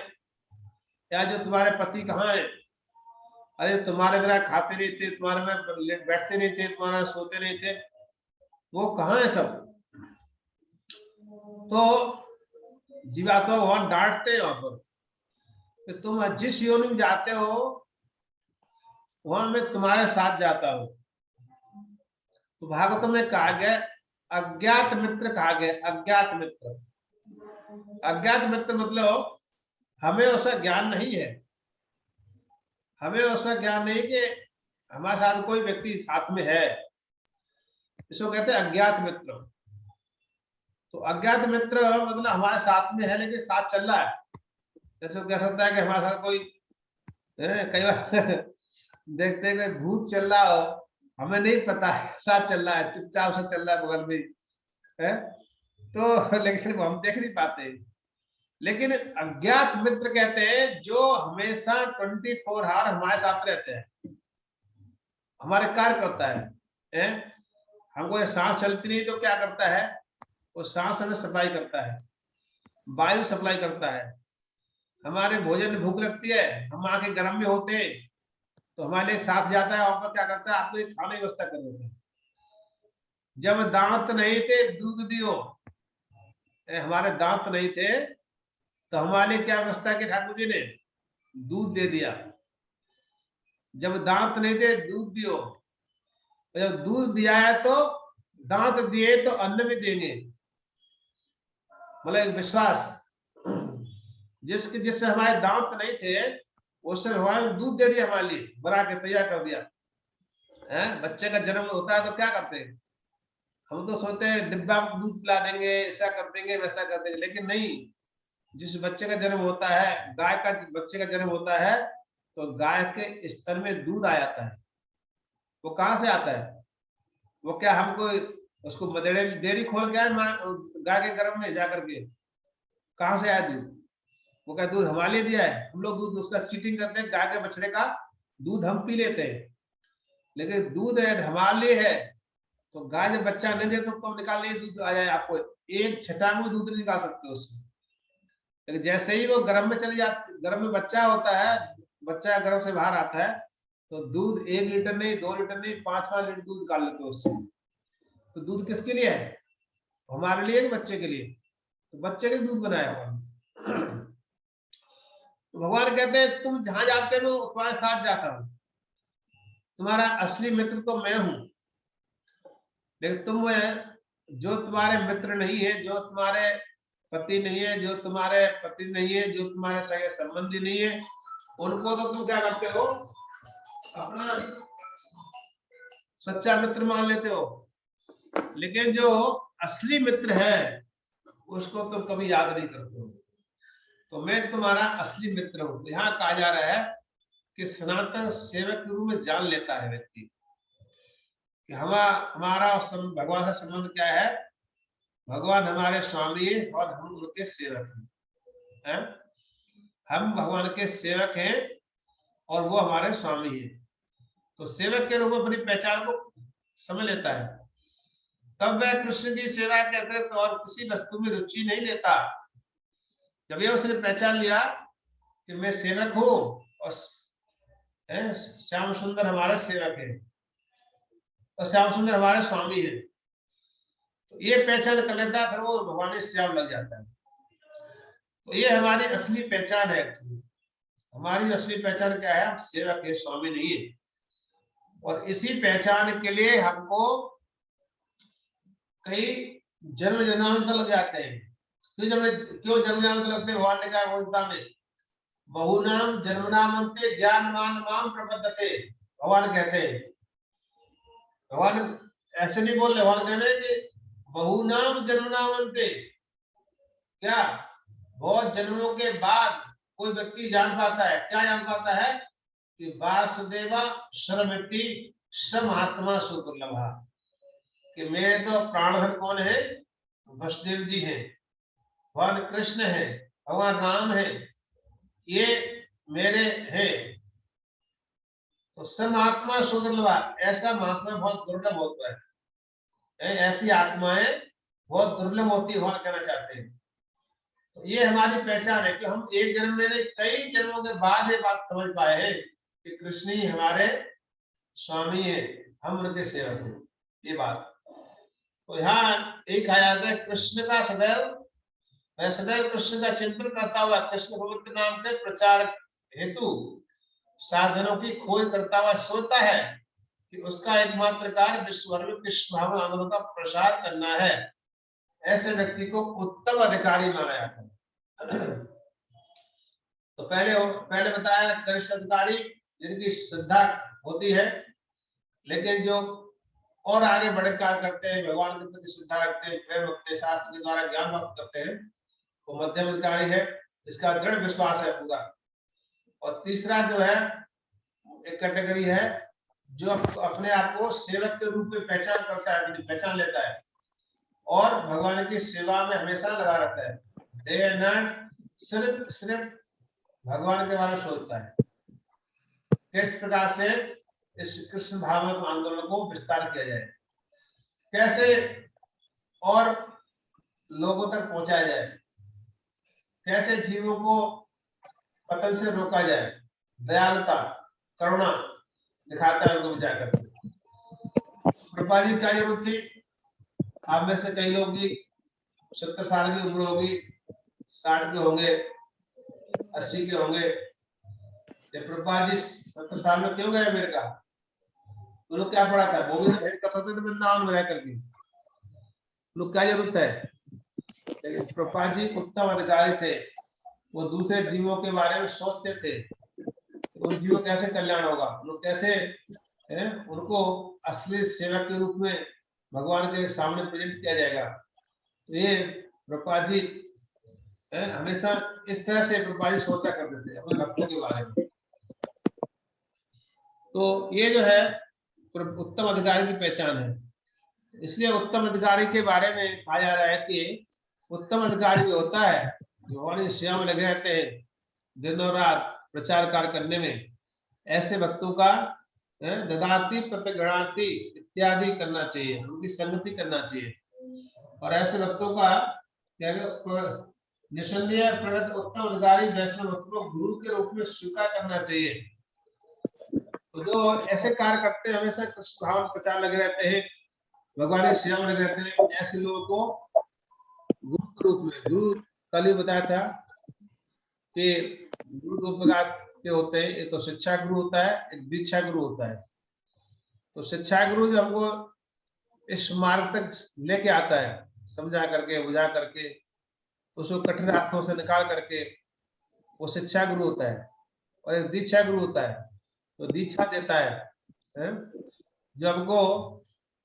या जो तुम्हारे पति कहाँ हैं? अरे तुम्हारे तरह खाते नहीं थे, तुम्हारे में बैठते नहीं थे, तुम्हारा सोते नहीं थे, वो कहाँ है सब? तो जीवात्मा भगवान डांटते हैं वहां पर कि तुम जिस योनि में जाते हो वहां मैं तुम्हारे साथ जाता हूं। तो भागवत में कहा गया अज्ञात मित्र कहा गया। अज्ञात मित्र, अज्ञात मित्र मतलब हमें उसका ज्ञान नहीं है। हमें उसका ज्ञान नहीं कि हमारे साथ कोई व्यक्ति साथ में है, इसको कहते हैं अज्ञात मित्र। तो अज्ञात मित्र मतलब हमारे साथ में है लेकिन साथ चल रहा है। जैसे कह सकता है कि हमारे साथ कोई कई बार देखते हैं कोई भूत चल रहा हो, हमें नहीं पता है साथ चल रहा है, चुपचाप से चल रहा है बगल में है, तो लेकिन हम देख नहीं पाते। लेकिन अज्ञात मित्र कहते हैं जो हमेशा 24 आवर हमारे साथ रहते हैं, हमारे कार्य करता है। हमको सांस चलती नहीं तो क्या करता है? वो सांस हमें सप्लाई करता है, वायु सप्लाई करता है। हमारे भोजन में भूख लगती है, हम आके गर्म में होते हैं तो हमारे एक साथ जाता है, और क्या करता है? आपको एक खाने की व्यवस्था कर देता है। जब दांत नहीं थे दूध दियो, हमारे दांत नहीं थे तो हमारे क्या व्यवस्था की? ठाकुर जी ने दूध दे दिया। जब दांत नहीं थे दूध दियो, जब दूध दिया है तो दांत दिए तो अन्न भी देंगे। मतलब एक विश्वास, जिससे हमारे दांत नहीं थे उससे भगवान दूध दे दिया, हमारे लिए बना के तैयार कर दिया। बच्चे का जन्म होता है तो क्या करते हैं? हम तो सोचते हैं डिब्बा दूध पिला देंगे, ऐसा कर देंगे वैसा कर देंगे, लेकिन नहीं। जिस बच्चे का जन्म होता है, गाय का बच्चे का जन्म होता है तो गाय के स्तर में दूध आ जाता है। वो कहाँ से आता है? वो क्या हमको उसको डेयरी खोल के आए गाय के गर्भ में जाकर के? कहाँ से आया दूध? वो क्या दूध हमारे लिए दिया है? हम लोग दूध उसका चीटिंग करते हैं, गाय के बछड़े का दूध हम पी लेते हैं, लेकिन दूध है हमारे लिए है। तो गाय जब बच्चा नहीं दे तो कब निकालने दूध आ जाए? आपको एक छटांग में दूध नहीं निकाल सकते उससे। लेकिन जैसे ही वो गर्भ में चली जाती, गर्भ में बच्चा होता है, बच्चा गर्भ से बाहर आता है तो दूध 1 लीटर नहीं, 2 लीटर नहीं, 5-5 लीटर दूध निकाल लेते उससे। तो दूध किसके लिए है? हमारे लिए, बच्चे के लिए। तो बच्चे के लिए दूध बनाया हुआ। तो भगवान कहते हैं तुम जहां जाते हो तुम्हारे साथ जाता हूं, तुम्हारा असली मित्र तो मैं हूं। लेकिन तुम जो तुम्हारे मित्र नहीं है, जो तुम्हारे पति नहीं है, जो तुम्हारे पति नहीं है, जो तुम्हारे सगे संबंधी नहीं है, उनको तो तुम क्या करते हो? अपना सच्चा मित्र मान लेते हो। लेकिन जो असली मित्र है उसको तुम कभी याद नहीं करते हो। तो मैं तुम्हारा असली मित्र हूं। तो यहाँ कहा जा रहा है कि सनातन सेवक के रूप में जान लेता है व्यक्ति कि हमारा भगवान से संबंध क्या है। भगवान हमारे स्वामी है और हम उनके सेवक हैं। हम भगवान के सेवक हैं और वो हमारे स्वामी हैं। तो सेवक के रूप में अपनी पहचान को समझ लेता है, तब वह कृष्ण की सेवा के अतिरिक्त और किसी वस्तु में रुचि नहीं लेता। जब ये उसने पहचान लिया कि मैं सेवक हूं और श्याम सुंदर हमारे सेवक है और श्याम सुंदर हमारे स्वामी है, तो ये पहचान कर लेता है, फिर वो भगवान श्याम लग जाता है। तो ये हमारी असली पहचान है। हमारी असली पहचान क्या है? हम सेवक है, स्वामी नहीं है। और इसी पहचान के लिए हमको कई जन्म जन्मांतर लग जाते हैं। क्यों जन्म जन्मांतर लगते हैं? भगवान ने कहा गीता में, बहुनाम जन्मनामंते ज्ञानवान माम प्रपद्यते। भगवान कहते हैं, भगवान ऐसे नहीं बोल रहे, भगवान कह रहे हैं कि बहुनाम जन्मनामंते, क्या बहुत जन्मों के बाद कोई व्यक्ति जान पाता है? क्या जान पाता है? कि वासुदेवा सर्वव्यक्ति समात्मा सुदुर्लभा, कि मेरे तो प्राणधन कौन है? वसुदेव जी हैं, भगवान कृष्ण है, भगवान राम है, ये मेरे हैं। तो समात्मा सुदुर्लभा, ऐसा महात्मा बहुत दुर्लभ होता है, ऐसी आत्माएं बहुत दुर्लभ होती है, भगवान कहना चाहते हैं। तो ये हमारी पहचान है कि हम एक जन्म में नहीं, कई जन्मों के बाद ये बात समझ पाए हैं कि कृष्ण ही हमारे स्वामी है, हम उनके सेवक हैं। ये बात तो यहाँ एक कहा जाता है, कृष्ण का सदैव, मैं सदैव कृष्ण का चिंतन करता हुआ कृष्ण पवित्र नाम के प्रचार हेतु साधनों की खोज करता हुआ सोता है कि उसका एकमात्र कार्य विश्व भर में कृष्ण भावना आंदोलन का प्रसार करना है। ऐसे व्यक्ति को उत्तम अधिकारी माना जाता है। तो पहले बताया कनिष्ठ अधिकारी जिनकी श्रद्धा होती है, लेकिन जो और आगे बढ़े कार्य करते हैं, भगवान के प्रति श्रद्धा रखते हैं, प्रेम रखते हैं, शास्त्र के द्वारा ज्ञान प्राप्त करते हैं, वो मध्यम अधिकारी है, इसका दृढ़ विश्वास है पूरा। और तीसरा जो है एक कैटेगरी है जो अपने आप को सेवक के रूप में पहचान करता है, पहचान लेता है और भगवान की सेवा में हमेशा लगा रहता है, डे एंड नाइट सिर्फ भगवान के बारे में सोचता है, किस प्रकार से इस कृष्ण भावना आंदोलन को विस्तार किया जाए, कैसे और लोगों तक पहुंचाया जाए, कैसे जीवों को पतन से रोका जाए, दयालुता करुणा दिखाता है उनको विचार करते। कृपा जी क्या जरूरत थी? आप में से कई लोग भी 70 साल की उम्र होगी, 60 के होंगे, 80 के होंगे। प्रभुपाद जी 70 साल में क्यों गए अमेरिका? तो लोग क्या पढ़ा था? वो भी कर सकते थे वृंदावन में रह करके, लोग क्या जरूरत है? लेकिन प्रभुपाद जी उत्तम अधिकारी थे, वो दूसरे जीवों के बारे में सोचते थे, उन जीवों कैसे कल्याण होगा, लोग कैसे उनको असली सेवक के रूप में भगवान के सामने प्रेजेंट किया जाएगा। तो ये प्रभुपाद जी हमेशा इस तरह से प्रभुपाद जी सोचा करते थे अपने भक्तों के बारे में। तो ये जो है उत्तम अधिकारी की पहचान है। इसलिए उत्तम अधिकारी के बारे में कहा जा रहा है कि उत्तम अधिकारी जो होता है, जो भगवान की सेवा में लगे रहते हैं दिन और रात प्रचार कार्य करने में, ऐसे भक्तों का ददाति प्रतिगणाति इत्यादि करना चाहिए, उनकी संगति करना चाहिए। और ऐसे भक्तों का निसंदेह प्रगत उत्तम अधिकारी वैष्णव भक्त को गुरु के रूप में स्वीकार करना चाहिए। तो जो ऐसे कार्य करते हैं, हमेशा कृष्ण भाव प्रचार लगे रहते हैं, भगवान की सेवा में लगे रहते हैं, ऐसे लोगों को गुरु के रूप में, गुरु कल ही बताया था कि गुरु दो प्रकार के होते हैं, एक तो शिक्षा गुरु होता है, एक दीक्षा गुरु होता है। तो शिक्षा गुरु जो हमको इस मार्ग तक लेके आता है, समझा करके बुझा करके उसको कठिन रास्तों से निकाल करके, वो शिक्षा गुरु होता है। और एक दीक्षा गुरु होता है, तो दीक्षा देता है जो हमको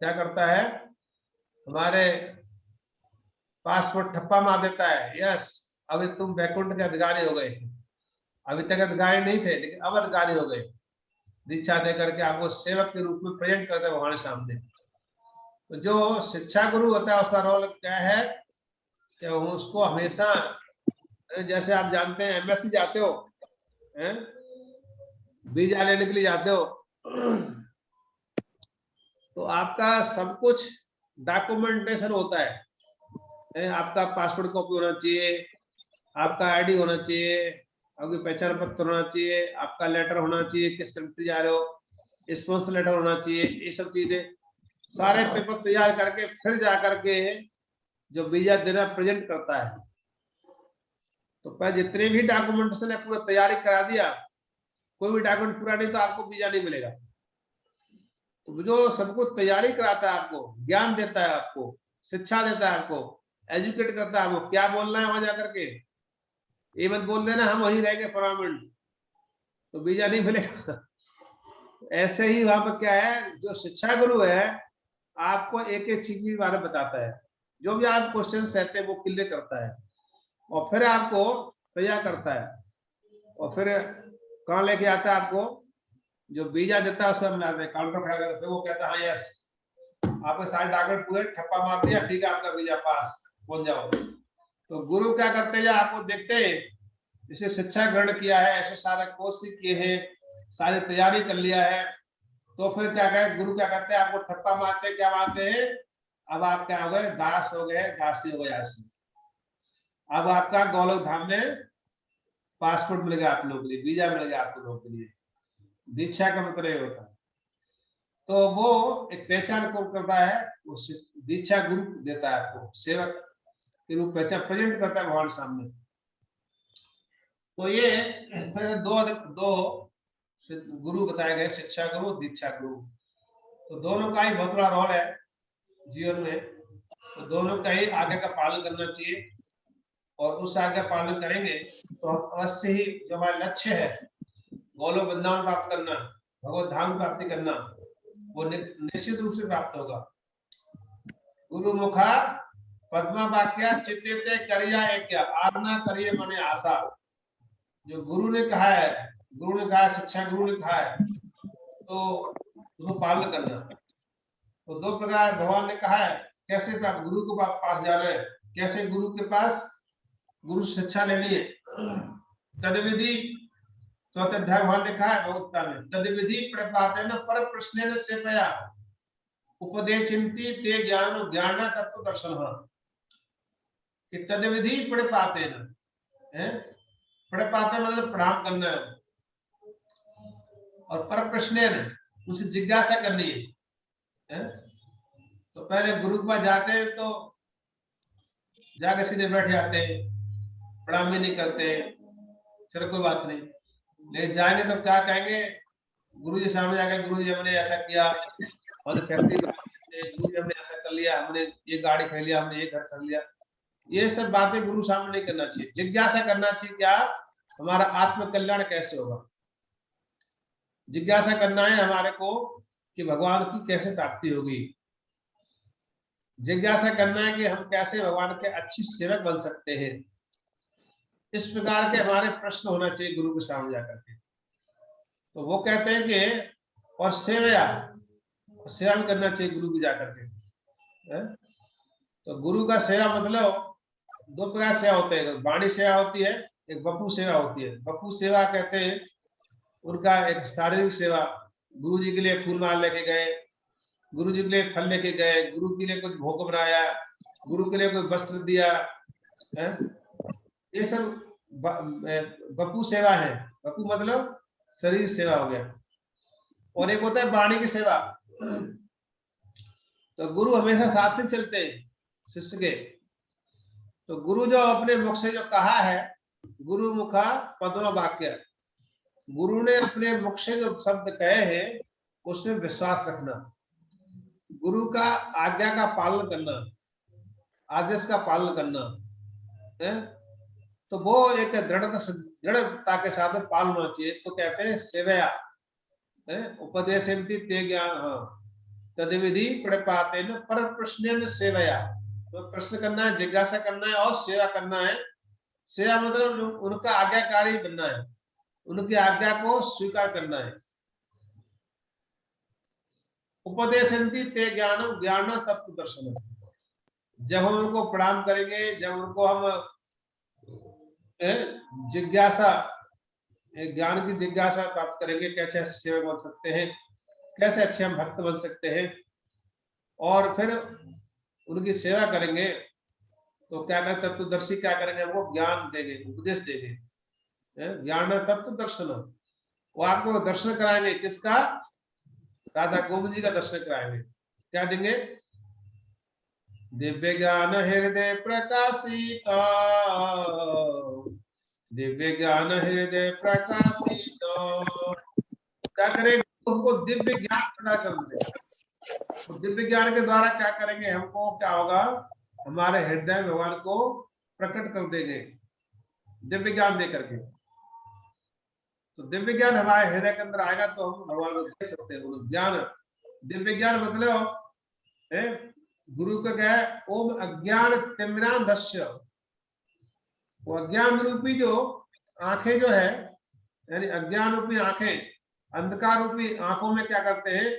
क्या करता है, हमारे पासपोर्ट ठप्पा मार देता है, यस अभी तुम वैकुंठ के अधिकारी हो गए, अभी तक अधिकारी नहीं थे लेकिन अब अधिकारी हो गए। दीक्षा दे करके आपको सेवक के रूप में प्रेजेंट करता है भगवान सामने। तो जो शिक्षा गुरु होता है उसका रोल क्या है कि उसको हमेशा, जैसे आप जानते हैं एमएससी जाते हो, वीजा लेने के लिए जाते हो, तो आपका सब कुछ डॉक्यूमेंटेशन होता है, आपका पासपोर्ट कॉपी होना चाहिए, आपका आईडी होना चाहिए, आपकी पहचान पत्र होना चाहिए, आपका लेटर होना चाहिए किस कंट्री जा रहे हो, स्पॉन्सर लेटर होना चाहिए, ये सब चीजें सारे पेपर तैयार करके फिर जा करके जो वीजा देना प्रेजेंट करता है। तो पहले जितने भी डॉक्यूमेंटेशन है पूरा तैयारी करा दिया, कोई भी डॉक्यूमेंट पूरा नहीं तो आपको वीजा नहीं मिलेगा। तो जो सब कुछ तैयारी कराता है, आपको ज्ञान देता है, आपको शिक्षा देता है, आपको एजुकेट करता है, आपको क्या बोलना है वहां जाकर के, ये मत बोल देना हम वहीं रहेंगे परमानेंट, तो वीजा नहीं मिलेगा। ऐसे ही वहां पर क्या है, जो शिक्षा गुरु है आपको एक एक चीज के बारे में बताता है, जो भी आप क्वेश्चन रहते हैं वो क्लियर करता है और फिर आपको तैयार करता है और फिर कहाँ लेके आता है आपको, जो वीजा देता है उसका बनाते हैं, काउंटर खड़ा करते हैं, वो कहता है हाँ यस आपके सारे डॉक्यूमेंट पूरे ठप्पा मार दिया, ठीक है आपका वीजा पास, पहुंच जाओ। तो गुरु क्या करते हैं, आपको देखते हैं जैसे शिक्षा ग्रहण किया है, ऐसे सारे कोर्स किए हैं, सारी तैयारी कर लिया है, तो फिर क्या कहे गुरु क्या करते हैं, आपको ठप्पा मारते हैं, क्या मारते हैं, अब आप क्या हो गए, दास हो गए, दासी हो गए आसी। अब आपका गोलोक धाम में पासपोर्ट मिलेगा आप लोगों के लिए, वीजा मिलेगा आप लोगों के लिए। दीक्षा का मतलब ये होता है। तो वो एक पहचान को करता है, वो दीक्षा गुरु देता है आपको, सेवक के रूप पहचान प्रेजेंट करता है भगवान सामने। तो ये दो गुरु बताए गए, शिक्षा गुरु, दीक्षा गुरु। तो दोनों का ही बहुत बड़ा रोल है जीवन में, तो दोनों का ही आगे का पालन करना चाहिए और उस आगे पालन करेंगे तो हम अवश्य ही जो हमारा लक्ष्य है गोलोक वृंदावन प्राप्त करना, भगवत धाम प्राप्ति करना, वो निश्चित रूप से प्राप्त होगा। गुरु मुखा पद्मा वाक्या चित्ते करिया एक आरना करिए मने आशा। जो गुरु ने कहा है, गुरु ने कहा है, शिक्षा गुरु ने कहा है, तो उसको पालन करना। तो दो प्रकार भगवान ने कहा है कैसे गुरु के पास जाना है, कैसे गुरु के पास गुरु शिक्षा लेनी है। तदविधि चौथे अध्याय भगवान ने कहा है भगवत्ता में, तदविधि प्रणिपातेन पर प्रश्नेन सेवया उपदेशिन्ति ते ज्ञान ज्ञान तत्व दर्शन। कि तदविधि प्रणिपातेन, प्रणिपाते मतलब प्रणाम करना है, और पर प्रश्नेन उनसे जिज्ञासा करनी है। तो पहले गुरु के पास जाते हैं तो जाके सीधे बैठ जाते हैं, प्रणाम भी नहीं करते, चलो कोई बात नहीं, लेकिन जाएंगे तो क्या कहेंगे, गुरु जी सामने जाके गुरु जी हमने ऐसा किया, हमने फैक्ट्री, गुरु जी हमने ऐसा कर लिया, हमने ये गाड़ी खरीद लिया, हमने ये घर खरीद लिया, ये सब बातें गुरु सामने नहीं करना चाहिए। जिज्ञासा करना चाहिए, क्या हमारा आत्म कल्याण कैसे होगा, जिज्ञासा करना है हमारे को कि भगवान की कैसे प्राप्ति होगी, जिज्ञासा करना है कि हम कैसे भगवान के अच्छी सेवक बन सकते हैं। इस प्रकार के हमारे प्रश्न होना चाहिए गुरु के सामने जाकर के। तो वो कहते हैं कि और सेवा भी करना चाहिए गुरु की जाकर के। तो गुरु का सेवा मतलब दो प्रकार सेवा होते हैं, वाणी सेवा होती है, एक बपू सेवा होती है। बपू सेवा कहते हैं उनका एक शारीरिक सेवा, गुरु जी के लिए फूल माल लेके गए, गुरु जी के लिए फल लेके गए, गुरु के लिए कुछ भोग बनाया, गुरु के लिए कोई वस्त्र दिया, ये सब बपू सेवा है। बपू मतलब शरीर सेवा हो गया। और एक होता है वाणी की सेवा। तो गुरु हमेशा साथ में चलते हैं शिष्य के। तो गुरु जो अपने मुख से जो कहा है, गुरु मुखा पद्मा वाक्य, गुरु ने अपने मुख से जो शब्द कहे हैं उसमें विश्वास रखना, गुरु का आज्ञा का पालन करना, आदेश का पालन करना है। तो वो एक दृढ़ता के साथ पालन होना चाहिए। तो कहते हैं सेवया उपदेशन्ति ते ज्ञान तदविधि प्रणिपातेन पर प्रश्नेन सेवया। तो प्रश्न करना है, जिज्ञासा करना है और सेवा करना है। सेवा मतलब उनका आज्ञाकारी बनना है, उनकी आज्ञा को स्वीकार करना है। उपदेशन्ति ते ज्ञानम ज्ञान तत्व दर्शन। जब हम उनको प्रणाम करेंगे, जब उनको हम जिज्ञासा, ज्ञान की जिज्ञासा प्राप्त करेंगे, कैसे अच्छे सेवक बन सकते हैं, कैसे अच्छे हम भक्त बन सकते हैं, और फिर उनकी सेवा करेंगे, तो क्या करें, तत्वदर्शी क्या करेंगे, हमको ज्ञान देंगे, उपदेश देंगे। ज्ञान तत्व दर्शन, वो आपको दर्शन कराएंगे। किसका? राधा गोविंद जी का दर्शन कराएंगे। क्या देंगे? दिव्य ज्ञान हृदय प्रकाशिता दिव्य ज्ञान हृदय प्रकाशित। क्या करेंगे? हमको दिव्य ज्ञान प्रदान कर देंगे। तो दिव्य ज्ञान के द्वारा क्या करेंगे? हमको क्या होगा? हमारे हृदय भगवान को प्रकट कर देंगे दिव्य ज्ञान दे करके। तो दिव्य ज्ञान हमारे हृदय के अंदर आएगा तो हम भगवान को देख सकते हैं। ज्ञान, दिव्य ज्ञान मतलब है गुरु का क्या है? ओम अज्ञान तिमिरांधस्य। वो अज्ञान रूपी जो आंखें जो है, यानी अज्ञान रूपी आंखें, अंधकार रूपी आंखों में क्या करते हैं?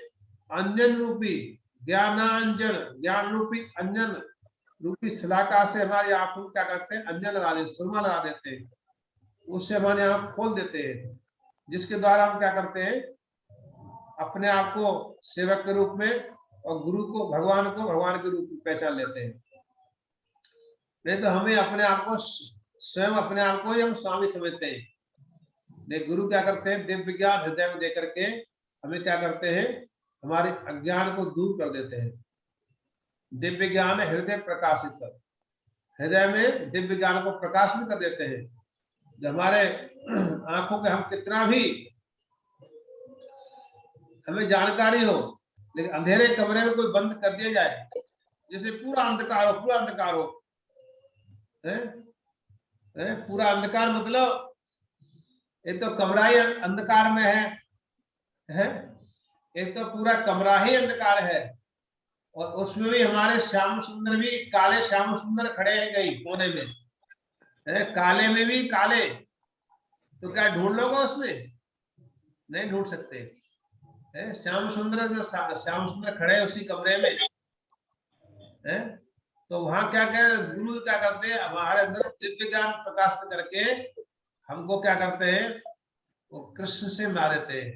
अंजन रूपी ज्ञानांजन, ज्ञान रूपी अंजन रूपी सलाका से हमारी आंखों में क्या करते हैं? अंजन लगा देते, सुरमा लगा देते हैं। उससे हमारी आंख खोल देते हैं, जिसके द्वारा हम क्या करते हैं? अपने आप को सेवक के रूप में और गुरु को, भगवान को भगवान के रूप में पहचान लेते हैं। नहीं तो हमें अपने आप को स्वयं, अपने आप को ही हम स्वामी समझते हैं। नहीं, गुरु क्या करते हैं? दिव्य ज्ञान हृदय में दे करके हमें क्या करते हैं? हमारे अज्ञान को दूर कर देते हैं। दिव्य ज्ञान हृदय प्रकाशित कर, हृदय में दिव्य ज्ञान को प्रकाशित कर देते हैं। जब हमारे आंखों के हम कितना भी हमें जानकारी हो, लेकिन अंधेरे कमरे में कोई बंद कर दिया जाए, जैसे पूरा अंधकार हो, पूरा अंधकार हो, पूरा अंधकार मतलब एक तो कमरा ही अंधकार में है, एक तो पूरा कमरा ही अंधकार है, और उसमें भी हमारे श्याम सुंदर भी, काले श्याम सुंदर खड़े हैं कहीं कोने में, काले में भी काले, तो क्या ढूंढ लोगे उसमें? नहीं ढूंढ सकते। श्याम सुंदर जो श्याम सुंदर खड़े हैं उसी कमरे में है, तो वहां क्या क्या गुरु क्या करते हैं? हमारे अंदर दिव्य ज्ञान प्रकाशित करके हमको क्या करते हैं? वो कृष्ण से मिला देते हैं,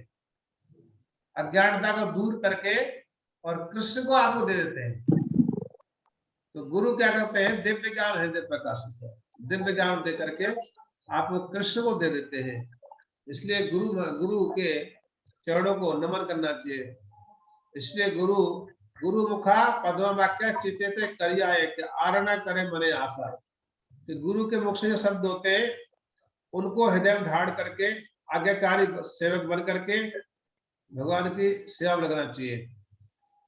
अज्ञानता को दूर करके और कृष्ण को आपको दे देते हैं। तो गुरु क्या करते हैं? दिव्य ज्ञान हृदय प्रकाशित, दिव्य ज्ञान दे करके आपको कृष्ण को दे देते हैं। इसलिए गुरु के चरणों को नमन करना चाहिए। इसलिए गुरु मुखा पद्म वाक्य चित्ते करिया एक आरणा करे मने आशा। तो गुरु के मुख से जो शब्द होते हैं उनको हृदय में धारण करके आज्ञाकारी सेवक बन करके भगवान की सेवा में लगना चाहिए।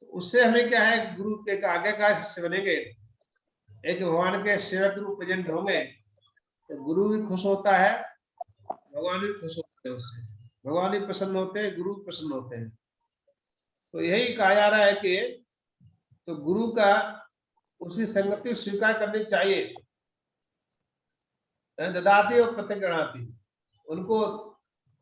उससे हमें क्या है? गुरु के आज्ञाकारी शिष्य बनेंगे, एक भगवान के सेवक रूप प्रेजेंट होंगे, तो गुरु भी खुश होता है, भगवान भी खुश होते हैं, उससे भगवान भी प्रसन्न होते हैं, गुरु प्रसन्न होते हैं। तो यही कहा जा रहा है कि तो गुरु का उसकी संगति स्वीकार करनी चाहिए। ददाती और प्रतिगणाती, उनको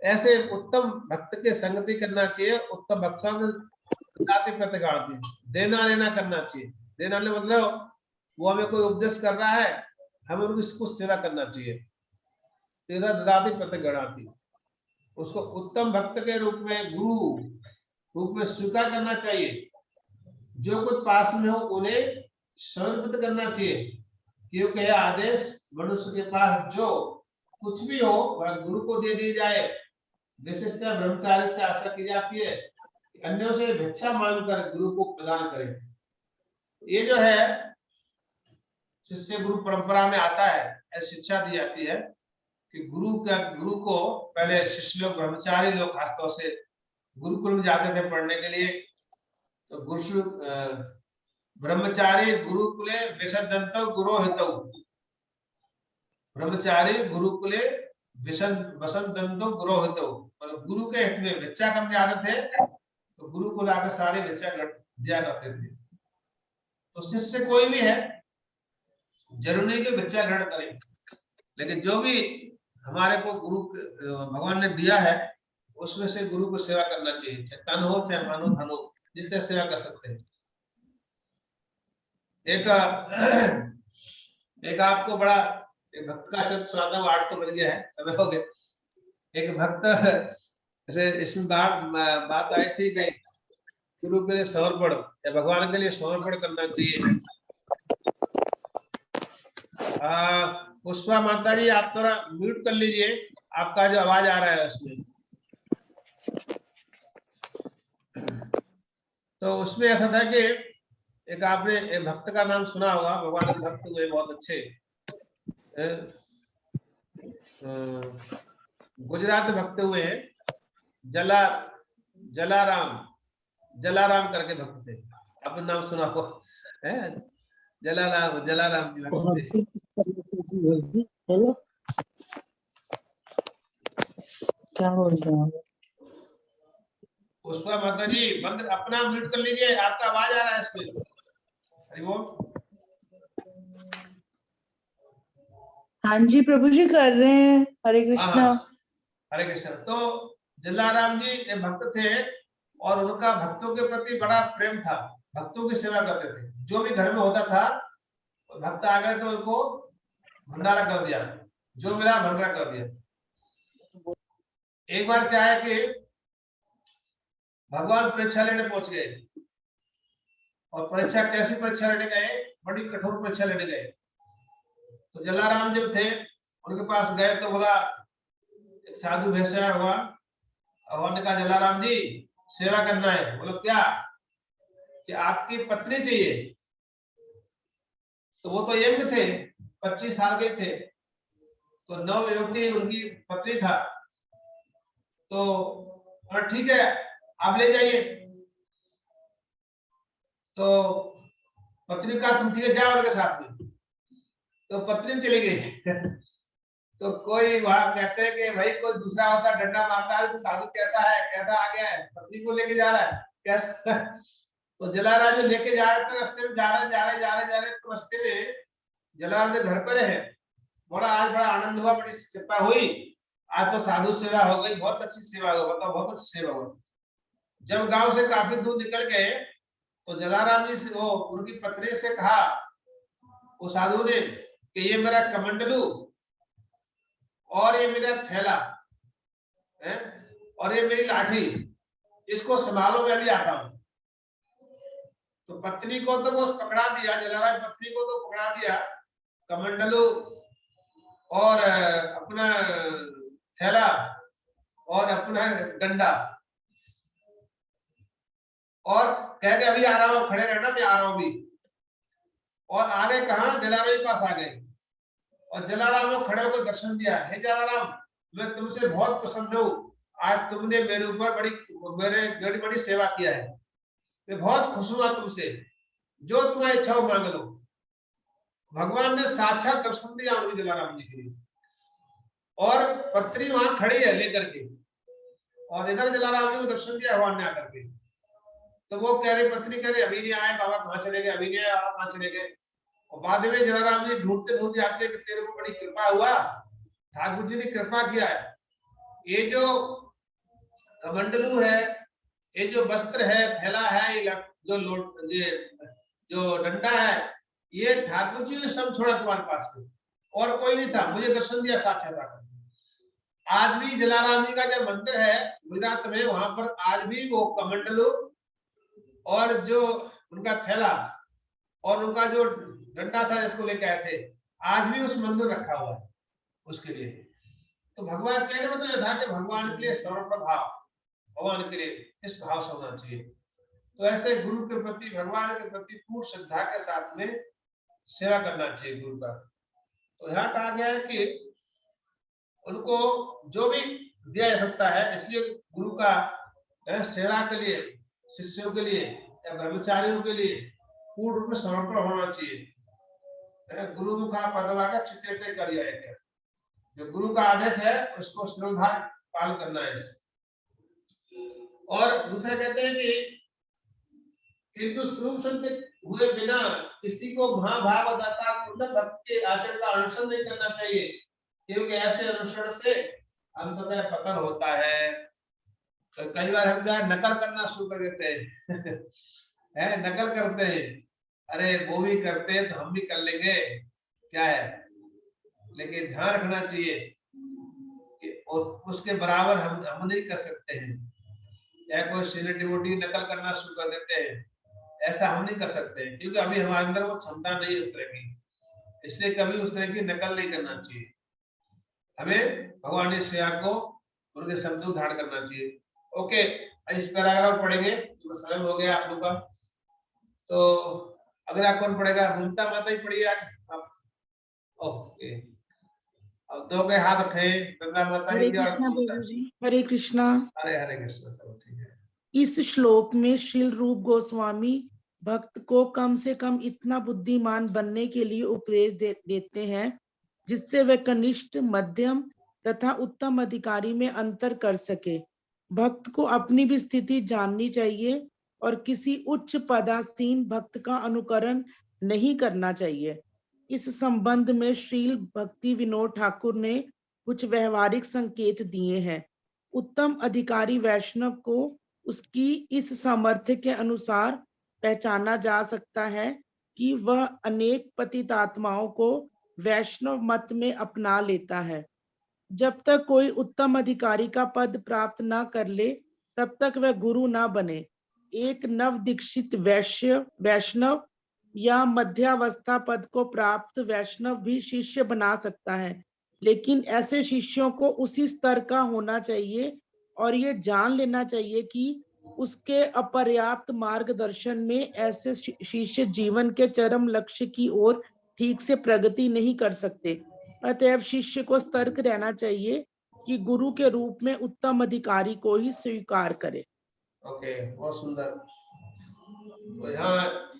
ऐसे उत्तम भक्त के संगति करना चाहिए, उत्तम भक्त ददाती प्रतिगणाती, देना लेना करना चाहिए। देना लेना मतलब वो हमें कोई उपदेश कर रहा है, हमें उनकी कुछ सेवा करना चाहिए। ददाती प्रतिगणाती, उसको उत्तम भक्त के रूप में, गुरु रूप में स्वीकार करना चाहिए। जो कुछ पास में हो उन्हें समर्पित करना चाहिए, क्योंकि यह आदेश मनुष्य के पास जो कुछ भी हो वह गुरु को दे दी जाए। विशेषतः ब्रह्मचारी से आशा की जाती है कि अन्यों से भिक्षा मांगकर गुरु को प्रदान करें। ये जो है शिष्य गुरु परंपरा में आता है, ऐसी शिक्षा दी जाती है कि गुरु को पहले शिष्य लोग, ब्रह्मचारी लोग खासतौर से गुरुकुल में जाते थे पढ़ने के लिए। तो गुरु ब्रह्मचारी गुरुकुले विशदंतो गुरोहितौ, ब्रह्मचारी गुरुकुले वसंतंतो गुरोहितौ, मतलब गुरु के हित में भिक्षा करने आते थे, तो गुरु को लाकर सारे भिक्षा दिया करते थे। तो शिष्य कोई भी है, जरूरी नहीं कि भिक्षा ग्रहण करे, लेकिन जो भी हमारे को गुरु भगवान ने दिया है उसमें से गुरु को सेवा करना चाहिए, चाहे तन हो चाहे मन हो, धन हो, जिस तरह सेवा कर सकते हैं। एक आपको बड़ा एक भक्त का चरित्र सुनाता हूँ, 8 तो बन गया है, समय हो गया। एक भक्त इसमें बात आई थी कि गुरु के लिए समर्पण या भगवान के लिए समर्पण करना चाहिए। पुष्पा माता जी आप थोड़ा म्यूट कर लीजिए, आपका जो आवाज आ रहा है उसमें। तो उसमें ऐसा था कि एक आपने एक भक्त का नाम सुना होगा, भगवान के भक्त हुए बहुत अच्छे, गुजरात में भक्त हुए हैं, जलाराम करके भक्त थे, आपने नाम सुना हो, है? जलाराम जी भक्त थे। क्या बोल रहे हैं? पुष्पा माता जी बंद, अपना म्यूट कर लीजिए, आपका आवाज आ रहा है इसमें। हरिओम। हाँ जी प्रभु जी कर रहे हैं। हरे कृष्णा। हरे कृष्ण। तो जलाराम जी एक भक्त थे और उनका भक्तों के प्रति बड़ा प्रेम था, भक्तों की सेवा करते थे। जो भी घर में होता था, भक्त आ गए तो उनको भंडारा कर दिया, जो मिला भंडारा कर दिया। एक बार क्या है कि भगवान परीक्षा लेने पहुंच गए, और परीक्षा कैसी परीक्षा लेने गए? बड़ी कठोर परीक्षा लेने गए। तो जलाराम जब थे उनके पास गए तो बोला, एक साधु वैसा हुआ, उन्होंने कहा जलाराम जी सेवा करना है। बोलो क्या? कि आपकी पत्नी चाहिए। तो वो तो यंग थे, 25 साल के थे, तो नवयुवती उनकी पत्नी था। तो ठीक है आप ले जाइए। तो पत्नी का तुम ठीक है जाओ उनके साथ में। तो पत्नी चली गई। तो कोई वहां कहते हैं कि भाई कोई दूसरा होता डंडा मारता है तो साधु कैसा है, कैसा आ गया है, पत्नी को लेके जा रहा है कैसा। तो जलाराम जी लेके जा रहे थे, रास्ते में जा रहे तो रास्ते में जलाराम के घर पर है। बोला आज बड़ा आनंद हुआ, बड़ी कृपा हुई, आज तो साधु सेवा हो गई, बहुत अच्छी सेवा हो, बताओ बहुत अच्छी सेवा हुई। जब गांव से काफी दूर निकल गए तो जलाराम जी से वो उनकी पत्नी से कहा वो साधु ने कि ये मेरा कमंडलू और ये मेरा थैला है और ये मेरी लाठी, इसको संभालो, मैं भी आता हूं। तो पत्नी को तो वो पकड़ा दिया, जलाराम पत्नी को तो पकड़ा दिया, कमंडलू और अपना थैला और अपना डंडा, और कह के अभी आ रहा हूं, खड़े रहना मैं आ रहा हूं भी। और आगे कहा जलाराम के पास आ गए और जलाराम को खड़े होकर दर्शन दिया। हे जलाराम मैं तुमसे बहुत प्रसन्न हूँ, आज तुमने मेरे ऊपर बड़ी बड़ी सेवा किया है, मैं बहुत खुश हुआ तुमसे, जो तुम्हारी इच्छा हो मांग लो। भगवान ने साक्षात दर्शन दिया उनकी जलाराम जी के लिए, और पत्नी वहां खड़ी है लेकर के, और इधर जलाराम जी को दर्शन दिया भगवान ने आकर के। तो वो कह रहे, पत्नी कह रही अभी नहीं आए बाबा, कहाँ चले गए, अभी नहीं आए बाबा, कहाँ चले गए। और बाद में जलाराम जी ढूंढते ढूंढते आते कि तेरे को बड़ी कृपा हुआ, ठाकुर जी ने कृपा किया है, ये जो कमंडलू है, ये जो वस्त्र है, थैला है, ये जो डंडा है, ये ठाकुर जी ने सब छोड़ा तुम्हारे पास में, और कोई नहीं था, मुझे दर्शन दिया साक्षात आकर। आज भी जलाराम जी का जो मंदिर है गुजरात में, वहां पर आज भी वो कमंडलू और जो उनका थैला और उनका जो डंडा था जिसको लेके आए थे, आज भी उस मंदिर रखा हुआ है उसके लिए। तो भगवान कहने मतलब यह था कि भगवान के लिए समर्पण भाव, भगवान के लिए इस भाव से होना चाहिए। तो ऐसे गुरु के प्रति, भगवान के प्रति पूर्ण श्रद्धा के साथ में सेवा करना चाहिए गुरु का। तो यहाँ कहा गया है कि उनको जो भी दिया जा सकता है, इसलिए गुरु का सेवा के लिए, शिष्यों के लिए या ब्रह्मचारियों के लिए पूर्ण रूप में समर्पण होना चाहिए। गुरु मुखा पदवा चित्ते करिया है, जो गुरु का आदेश है उसको श्रद्धार पालन करना है। और दूसरा कहते हैं कि किंतु स्वरूप शुद्ध हुए बिना किसी को महाभाव दाता उन्नत भक्त के आचरण का अनुसरण नहीं करना चाहिए, क्योंकि ऐसे अनुसरण से अंततः पतन होता है। तो कई बार हम क्या नकल करना शुरू कर देते हैं है, नकल करते हैं, अरे वो भी करते हैं तो हम भी कर लेंगे, क्या है। लेकिन ध्यान रखना चाहिए कि उसके बराबर हम नहीं कर सकते हैं, या कोई सीनियर डिवोटी नकल करना शुरू कर देते हैं, ऐसा हम नहीं कर सकते हैं, क्योंकि अभी हमारे अंदर वो क्षमता नहीं है उस तरह की, इसलिए कभी उस तरह की नकल नहीं करना चाहिए। हमें भगवान की सेवा को उनके शब्दों धारण करना चाहिए। ओके, इस पैराग्राफ पढ़ेंगे, तो समय हो गया आप लोग का। तो अगला कौन पढ़ेगा? ममता माता ही पढ़िए आज आप। ओके, अब दो के हाथ उठे, गंगा माता हरे की और कृष्णा प्रभु जी, हरे कृष्णा। हरे हरे कृष्ण। चलो ठीक है। इस श्लोक में श्रील रूप गोस्वामी भक्त को कम से कम इतना बुद्धिमान बनने के लिए उपदेश देते हैं जिससे वह कनिष्ठ, मध्यम तथा उत्तम अधिकारी में अंतर कर सके। भक्त को अपनी भी स्थिति जाननी चाहिए और किसी उच्च पदासीन भक्त का अनुकरण नहीं करना चाहिए। इस संबंध में श्रील भक्ति विनोद ठाकुर ने कुछ व्यवहारिक संकेत दिए हैं। उत्तम अधिकारी वैष्णव को उसकी इस सामर्थ्य के अनुसार पहचाना जा सकता है कि वह अनेक पतितात्माओं को वैष्णव मत में अपना लेता है। जब तक कोई उत्तम अधिकारी का पद प्राप्त न कर ले तब तक वह गुरु न बने। एक नव दीक्षित वैष्णव या मध्यावस्था पद को प्राप्त वैष्णव भी शिष्य बना सकता है, लेकिन ऐसे शिष्यों को उसी स्तर का होना चाहिए और ये जान लेना चाहिए कि उसके अपर्याप्त मार्गदर्शन में ऐसे शिष्य जीवन के चरम लक्ष्य की ओर ठीक से प्रगति नहीं कर सकते। अतएव शिष्य को सतर्क रहना चाहिए कि गुरु के रूप में उत्तम अधिकारी को ही स्वीकार करे। ओके, बहुत सुंदर। तो यहाँ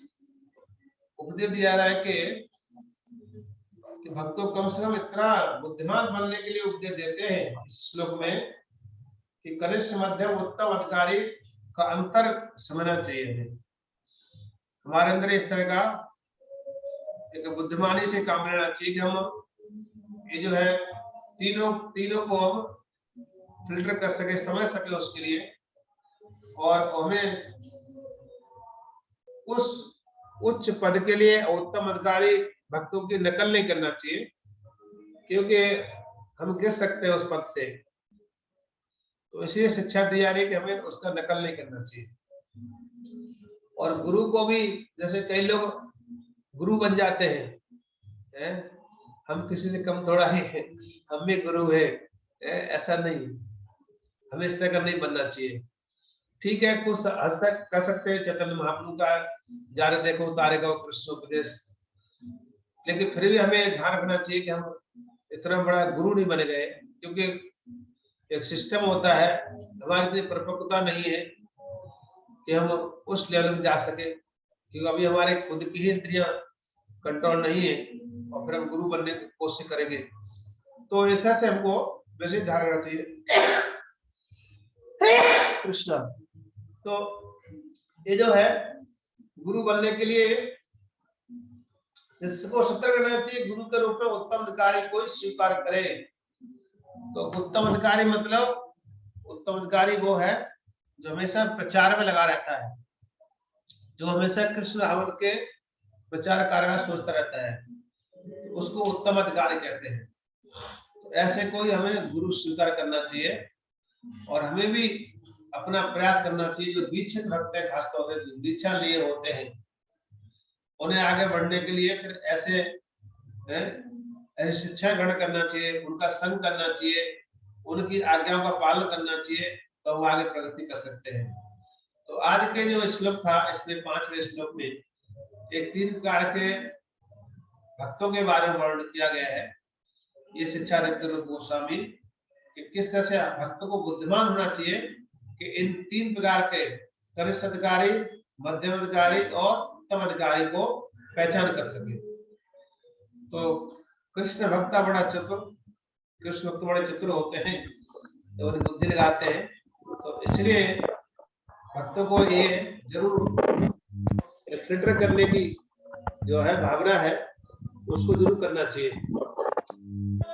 उपदेश दिया रहा है कि भक्तों कम से कम इतना बुद्धिमान बनने के लिए उपदेश देते हैं इस श्लोक में कि कनिष्ठ, मध्यम, उत्तम अधिकारी का अंतर समझना चाहिए हमें। हमारे अंदर इस तरह का एक बुद्धिमानी से काम लेना चाहिए कि हम ये जो है तीनों को हम फिल्टर कर सके, समझ सके उसके लिए, और हमें उस उच्च पद के लिए उत्तम अधिकारी भक्तों की नकल नहीं करना चाहिए, क्योंकि हम गिर सकते हैं उस पद से। तो इसलिए शिक्षा दी जा रही है कि हमें उसका नकल नहीं करना चाहिए। और गुरु को भी, जैसे कई लोग गुरु बन जाते हैं, हम किसी से कम थोड़ा ही है, हम भी गुरु है, ऐसा नहीं, हमें इस तरह का नहीं बनना चाहिए। ठीक है, कुछ हद तक कर सकते हैं चैतन्य महाप्रभु का जारे देखो तारे का कृष्ण उपदेश, लेकिन फिर भी हमें ध्यान रखना चाहिए कि हम इतना बड़ा गुरु नहीं बने गए, क्योंकि एक सिस्टम होता है, हमारी इतनी परिपक्वता नहीं है कि हम उस लेवल में जा सके, क्योंकि अभी हमारे खुद की ही इंद्रियां कंट्रोल नहीं है और फिर हम गुरु बनने की कोशिश करेंगे। तो ऐसा से हमको वैसे ध्यान रखना चाहिए कृष्णा। तो ये जो है गुरु बनने के लिए शिष्य को सतर्क रहना चाहिए, गुरु के रूप में उत्तम अधिकारी कोई स्वीकार करे। तो उत्तम अधिकारी मतलब, उत्तम अधिकारी वो है जो हमेशा प्रचार में लगा रहता है, जो हमेशा कृष्ण भागवत के प्रचार कार्य में सोचता रहता है, उसको उत्तम अधिकारी कहते हैं। तो ऐसे कोई हमें गुरु स्वीकार करना चाहिए और हमें भी अपना प्रयास करना चाहिए। जो दीक्षित भक्त है, खासतौर से दीक्षा लिए होते हैं, उन्हें आगे बढ़ने के लिए फिर ऐसे शिक्षा ग्रहण करना चाहिए, उनका संग करना चाहिए, उनकी आज्ञाओं का पालन करना चाहिए, तो वो आगे प्रगति कर सकते हैं। तो आज के जो श्लोक था, इसमें 5वें श्लोक में एक 3 प्रकार के भक्तों के बारे में वर्णन किया गया है। ये शिक्षा देते रूप गोस्वामी कि किस तरह से भक्त को बुद्धिमान होना चाहिए कि इन 3 प्रकार के कनिष्ठ अधिकारी, मध्यम अधिकारी और उत्तम अधिकारी को पहचान कर सके। तो कृष्ण भक्ता बड़ा चतुर, कृष्ण भक्त बड़े चतुर होते हैं, तो उन्हें बुद्धि लगाते हैं। तो इसलिए भक्तों को ये जरूर फिल्टर करने की जो है भावना है, उसको जरूर करना चाहिए।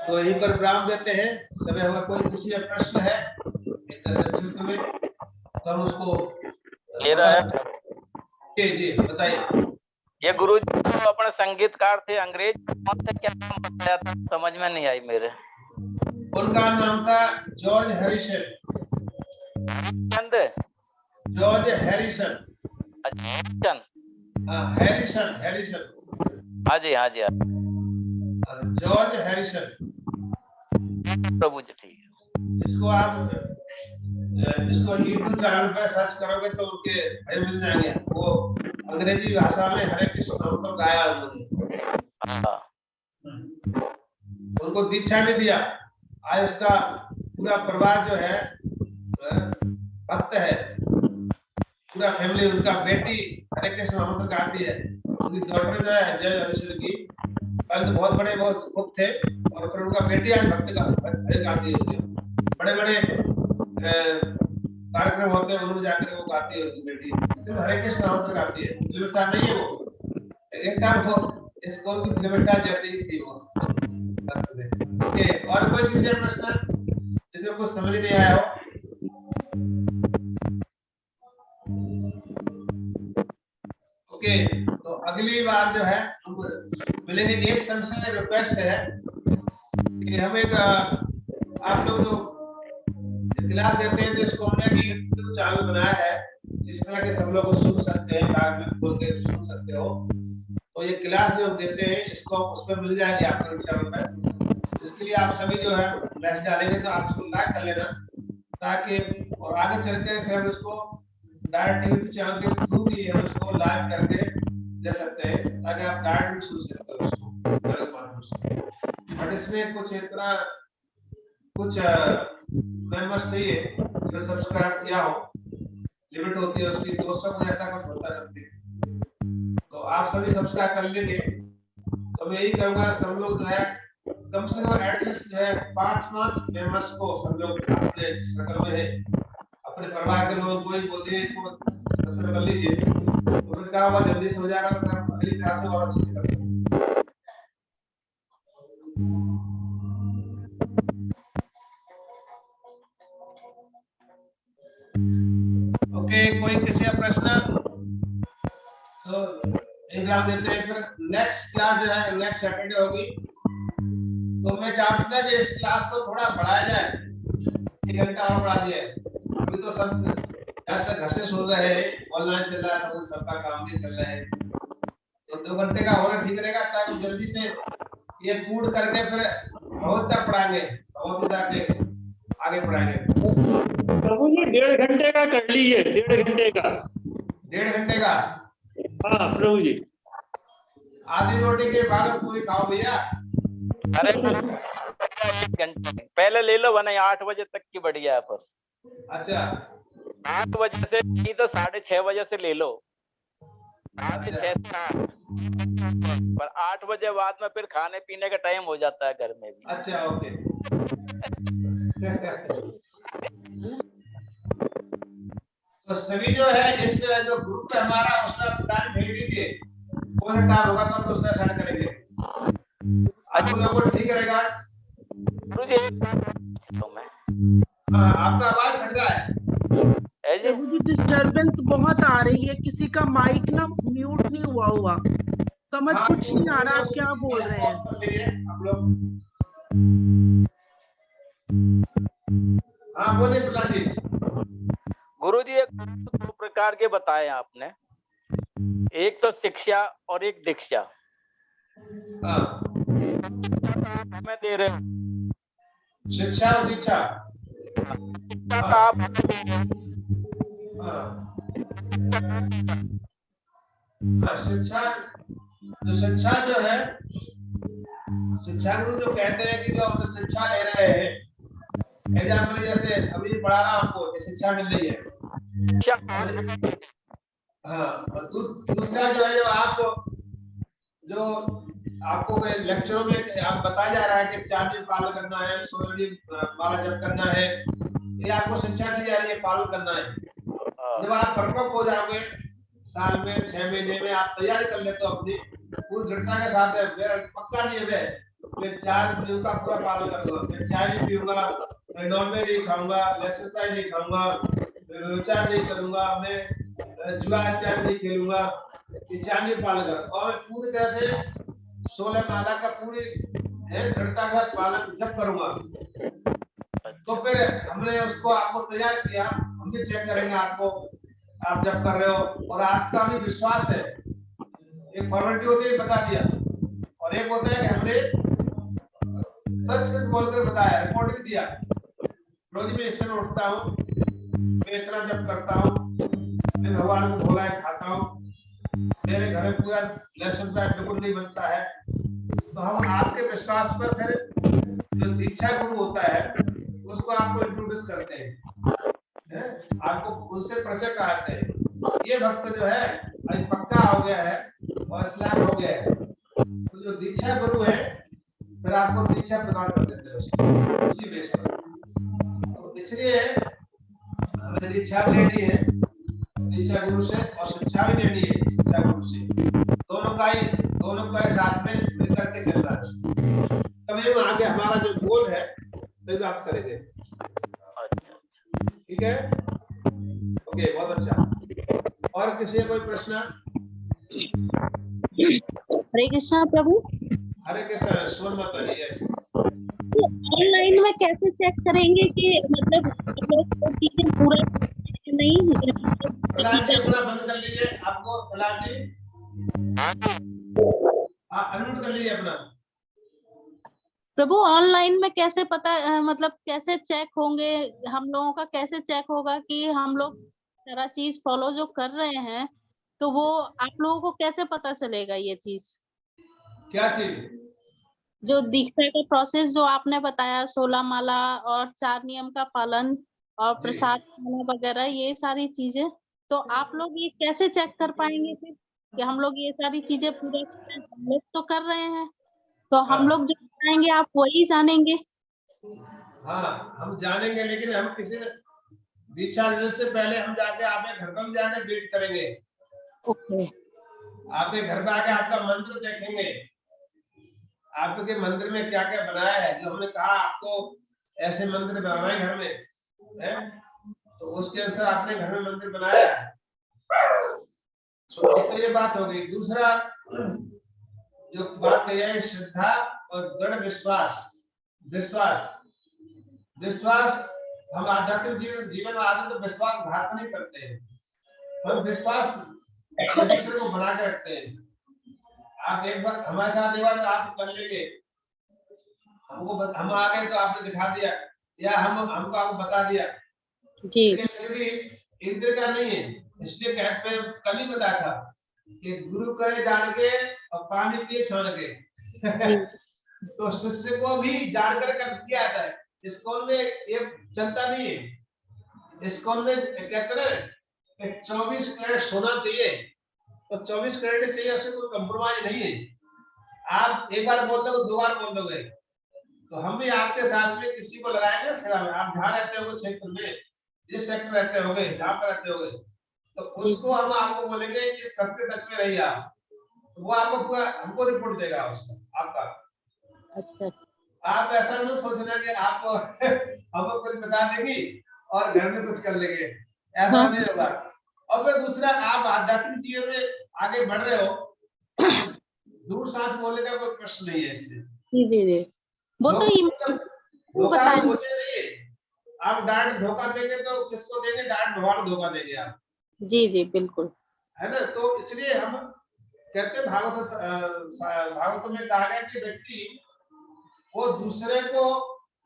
तो यहीं पर विराम देते हैं, समय होगा। कोई किसी का प्रश्न है संक्षिप्त में तो हम उसको जी बताइए। ये गुरु जी तो अपने संगीतकार थे, अंग्रेज, कौन सा क्या नाम बताया था, समझ में नहीं आई मेरे। उनका नाम था George Harrison. George Harrison. Harrison, Harrison. हाँ जी, हाँ जी, जॉर्ज हैरिसन। प्रभु जी ठीक है। इसको आप इसको यूट्यूब चैनल पर सर्च करोगे तो उनके भजन मिल जाएंगे। वो अंग्रेजी भाषा में हरे कृष्ण नाम गाया उन्होंने। उनको दीक्षा भी दिया। आज उसका पूरा परिवार जो है भक्त है, पूरा फैमिली। उनका बेटी हरे कृष्ण मंत्र गाती है, उनकी डॉटर जो है जय हरिश्वर की, पहले तो बहुत बड़े बहुत भक्त थे और फिर उनका बेटी आज भक्त गाती है। बड़े बड़े कार्यक्रम होते हैं, उन्होंने जाकर वो गाती है उनकी बेटी, सिर्फ हरे कृष्ण मंत्र गाती है। फिल्मिस्टार नहीं है वो, एक टाइम वो स्कूल की फिल्मिस्टार जैसे ही थी वो। ओके, और कोई किसी का प्रश्न जिसमें कुछ समझ नहीं आया हो? ओके, तो अगली बार जो है हम मिलेंगे। एक संशय रिक्वेस्ट है कि हम एक आप लोग जो क्लास देते हैं तो इसको हमने यूट्यूब चैनल बनाया है जिस तरह के सब लोग को सुन सकते हैं, लाइव में बोल के सुन सकते हो। तो ये क्लास जो देते हैं इसको उस पर मिल जाएगी आपको चैनल पर। इसके लिए आप सभी जो है मैसेज डालेंगे तो आप इसको लाइक कर लेना, ताकि और आगे चल के फिर उसको डायरेक्ट यूट्यूब चैनल के थ्रू भी हम उसको लाइव करके दे सकते हैं, ताकि आप डायरेक्ट भी सुन सकते हो उसको माध्यम से। बट इसमें कुछ इतना कुछ मेंबर्स चाहिए जो सब्सक्राइब किया हो, लिमिट होती है उसकी 200 में, ऐसा कुछ होता है सबके। तो आप सभी सब्सक्राइब कर लेंगे तो मैं यही कहूंगा सब लोग जो है कम से कम एटलीस्ट जो है 5 मेंबर्स को सब लोग अपने सर्कल में है, अपने परिवार के लोगों को ही बोलिए इसको सब्सक्राइब कर लीजिए, तो फिर क्या होगा जल्दी से हो जाएगा, तो फिर हम अगली क्लास में और अच्छे से करेंगे। ओके, कोई किसी का प्रश्न? तो एग्जाम देते हैं, फिर नेक्स्ट क्लास जो है नेक्स्ट सैटरडे होगी। तो मैं चाहता हूं कि इस क्लास को थोड़ा बढ़ाया जाए, 1 घंटा और बढ़ा दिया। अभी तो सब ज्यादातर घर से सुन रहे हैं, ऑनलाइन चल रहा है, सब सबका काम भी चल रहा है, तो 2 घंटे का होना ठीक रहेगा, ताकि जल्दी से ये पूर्ण करके फिर बहुत तक पढ़ाएंगे, बहुत ही जाके आगे पढ़ाएंगे। प्रभु जी 1.5 घंटे का कर लीजिए, 1.5 घंटे का। 1.5 घंटे का? हाँ प्रभु जी। आधी रोटी के बाद पूरी खाओ भैया। अरे 1 घंटे पहले ले लो, वरना 8 बजे तक की बढ़िया है। पर अच्छा, 8 बजे से नहीं तो 6:30 बजे से ले लो, 6:30 से 8। पर 8 बजे बाद में फिर खाने पीने का टाइम हो जाता है घर में भी। अच्छा, ओके। तो सभी जो है इस जो ग्रुप है हमारा, उसमें टाइम भेज दीजिए, कौन सा टाइम होगा तो हम उसमें सेंड करेंगे। आप लोगों को ठीक रहेगा? तो मैं आपका आवाज फट रहा है। प्रभु जी डिस्टर्बेंस बहुत आ रही है, किसी का माइक ना म्यूट नहीं हुआ, समझ कुछ नहीं आ रहा आप क्या बोल रहे हैं। आप लोग हाँ बोलिए प्रहलाद जी। गुरु जी, एक 2 प्रकार के बताए आपने, एक तो शिक्षा और एक दीक्षा। मैं दे रहे शिक्षा और दीक्षा। आप शिक्षा जो है, शिक्षा गुरु जो कहते हैं कि जो हम शिक्षा ले रहे हैं, एग्जाम्पल जैसे अभी पढ़ा रहा हूं आपको, शिक्षा मिल रही है। हाँ, और दूसरा जो है जो आपको लेक्चरों में आप बताया जा रहा है कि 4 दिन पालन करना है, 16 दिन माला जप करना है, ये आपको शिक्षा दी जा रही है, पालन करना है। जब आप परिपक्व हो जाओगे, साल में 6 महीने में आप तैयारी कर लेते हो अपनी पूरी दृढ़ता के साथ, है मेरा पक्का नियम है, मैं 4 दिन का पूरा पालन करूंगा, मैं चाय नहीं पीऊंगा, मैं नॉनवेज नहीं खाऊंगा, लहसुन प्याज नहीं खाऊंगा, व्यभिचार नहीं करूंगा, मैं जुआ इत्यादि नहीं खेलूंगा, ये 4 दिन पालन करूंगा, और मैं पूरी तरह से 16 माला का पूरी दृढ़ता के साथ पालन जब करूंगा। तो फिर हमने उसको आपको तैयार किया, हम भी चेक करेंगे आपको, आप जब कर रहे हो और आपका भी विश्वास है। एक फॉर्मेलिटी होती है बता दिया, और एक होता है कि हमने सच बोलकर बताया, रिपोर्ट भी दिया, रोज मैं इससे उठता हूँ, मैं इतना जब करता हूँ, मैं भगवान को भोला खाता हूँ, मेरे घर में पूरा लहसुन प्याज बिल्कुल नहीं बनता है। तो हम आपके विश्वास पर फिर जो दीक्षा गुरु होता है उसको आपको इंट्रोड्यूस करते हैं, आपको उनसे परिचय कराते हैं। ये भक्त जो है अभी पक्का हो गया है और इस्लाम हो गया है, तो जो दीक्षा गुरु है फिर आपको दीक्षा प्रदान कर देते हैं उसको उसी बेस पर। तो इसलिए हमें दीक्षा भी लेनी है दीक्षा गुरु से और शिक्षा भी लेनी है शिक्षा गुरु से, दोनों का ही साथ में मिलकर के चलना है। तभी हम आगे हमारा जो गोल है तभी बात करेंगे। ठीक है, ओके, बहुत अच्छा। और किसी का कोई प्रश्न? हरे कृष्णा प्रभु। हरे कृष्ण, स्वर्ण माता जी। यस, ऑनलाइन में कैसे चेक करेंगे कि मतलब चीजें पूरा नहीं? प्रहलाद जी अपना बंद कर लीजिए, आपको प्रहलाद जी अनम्यूट कर लीजिए अपना। प्रभु ऑनलाइन में कैसे पता मतलब कैसे चेक होंगे हम लोगों का, कैसे चेक होगा कि हम लोग सारा चीज फॉलो जो कर रहे हैं, तो वो आप लोगों को कैसे पता चलेगा ये चीज? क्या चीज? जो दीक्षा का प्रोसेस जो आपने बताया, 16 माला और 4 नियम का पालन और प्रसाद खाना वगैरह, ये सारी चीजें, तो आप लोग ये कैसे चेक कर पाएंगे फिर कि हम लोग ये सारी चीजें पूरा हम लोग तो कर रहे हैं, तो हम लोग जो बताएंगे आप वही जानेंगे? हाँ, हम जानेंगे, लेकिन हम किसी दीक्षा लेने से पहले हम जाके आपके घर पर भी जाके वेट करेंगे। ओके। आपके घर पे आके आपका मंदिर देखेंगे, आपके मंदिर में क्या क्या बनाया है, जो हमने कहा आपको ऐसे मंदिर बनाना है घर में है, तो उसके अनुसार आपने घर में मंदिर बनाया है। तो ये बात हो गई। दूसरा जो बात कही है श्रद्धा और दृढ़ विश्वास। विश्वास हम आध्यात्मिक जीवन में आते तो विश्वास घात नहीं करते हैं, हम विश्वास एक दूसरे को बना के रखते हैं। आप एक बार हमारे साथ एक बार आप कर लेंगे, हम आ गए तो आपने दिखा दिया या हमको आपको बता दिया जी, लेकिन फिर भी एक दिन का नहीं है। इसलिए कहते हैं, कल ही बताया था कि गुरु करे जान के और पानी पिए छान के तो शिष्य को भी जानकर कर दिया जाता है। इस्कॉन में ये चलता नहीं है। इस्कॉन में कहते हैं 24 कैरेट सोना चाहिए, तो 24 कैरेट चाहिए, उससे कोई कंप्रोमाइज नहीं है। आप एक बार बोल दोगे, 2 बार बोल दोगे, तो हम भी आपके साथ में किसी को लगाएंगे सेवा में। आप जहाँ रहते हो क्षेत्र में, जिस सेक्टर रहते होगे, जहाँ पर रहते होगे, तो उसको हम आपको बोलेंगे इस खत के टच में रहिए आप, तो वो आपको पूरा हमको रिपोर्ट देगा उसका आपका। अच्छा। आप ऐसा नहीं सोचना कि आपको हमको कुछ बता देगी और घर में कुछ कर लेंगे, ऐसा नहीं होगा। और फिर दूसरा, आप आध्यात्मिक जीवन में आगे बढ़ रहे हो तो दूर सांस बोलने का कोई प्रश्न नहीं है इसमें। जी, वो तो धोखा मुझे नहीं है। आप डायरेक्ट धोखा देंगे तो किसको देंगे? डायरेक्ट भगवान धोखा देंगे आप। जी बिल्कुल, है ना। तो इसलिए हम कहते हैं भागवत में कहा गया कि व्यक्ति वो दूसरे को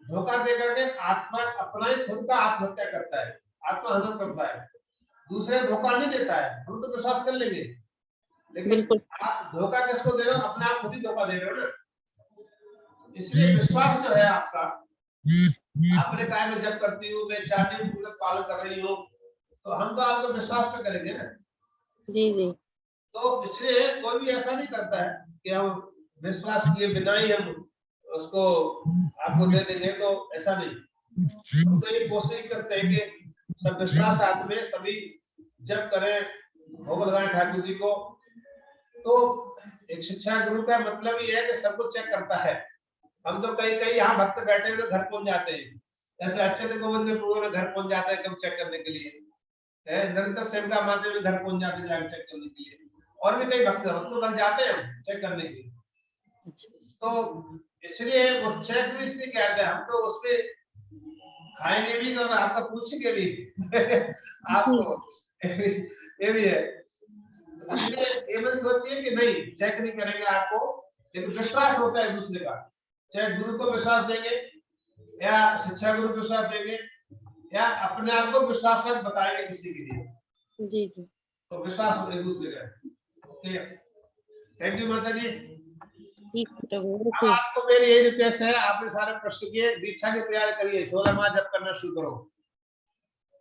धोखा दे करके आत्मा अपना ही खुद का आत्महत्या करता है, आत्महनन करता है। दूसरे धोखा नहीं देता है, हम तो विश्वास कर लेंगे, लेकिन आप धोखा किसको दे रहे हो? अपने आप खुद ही धोखा दे रहे हो ना। इसलिए विश्वास जो है आपका, आपने कहा मैं जब करती हूँ, मैं चाहती हूँ पूरा पालन कर रही हूँ, तो हम तो आपको विश्वास पे करेंगे ना। जी। तो इसलिए कोई भी ऐसा नहीं करता है कि हम विश्वास किए बिना ही हम उसको आपको दे देंगे, तो ऐसा नहीं। हम तो ये कोशिश करते हैं कि सब विश्वास साथ में सभी जब करें, भोग लगाएं ठाकुर जी को। तो एक शिक्षा गुरु का मतलब ये है कि सब कुछ चेक करता है। हम तो कई यहाँ भक्त बैठे हुए घर पहुंच जाते हैं, ऐसे अच्छे थे गोविंद प्रभु में घर पहुंच जाते हैं कब चेक करने के लिए, निरंतर सेवका माते हुए घर पहुंच जाते हैं चेक करने के लिए। और भी कई भक्त हम तो घर जाते हैं चेक करने के लिए। तो इसलिए वो चेक भी इसलिए कहते हैं, हम तो उसपे खाएंगे भी और आपका पूछेंगे भी आपको ये भी है। इसलिए ये मत सोचिए कि नहीं चेक नहीं करेंगे आपको, लेकिन विश्वास होता है दूसरे का। चाहे गुरु को विश्वास देंगे या शिक्षा गुरु को विश्वास देंगे या अपने आप को विश्वास कर बताएंगे किसी के लिए। तो विश्वास एक दूसरे का। ओके, थैंक यू माता जी। ठीक है प्रभु, अब ओके। आपको मेरी यही रिक्वेस्ट है, आपने सारे प्रश्न किए, दीक्षा की तैयारी करिए, 16 माह जप करना शुरू करो।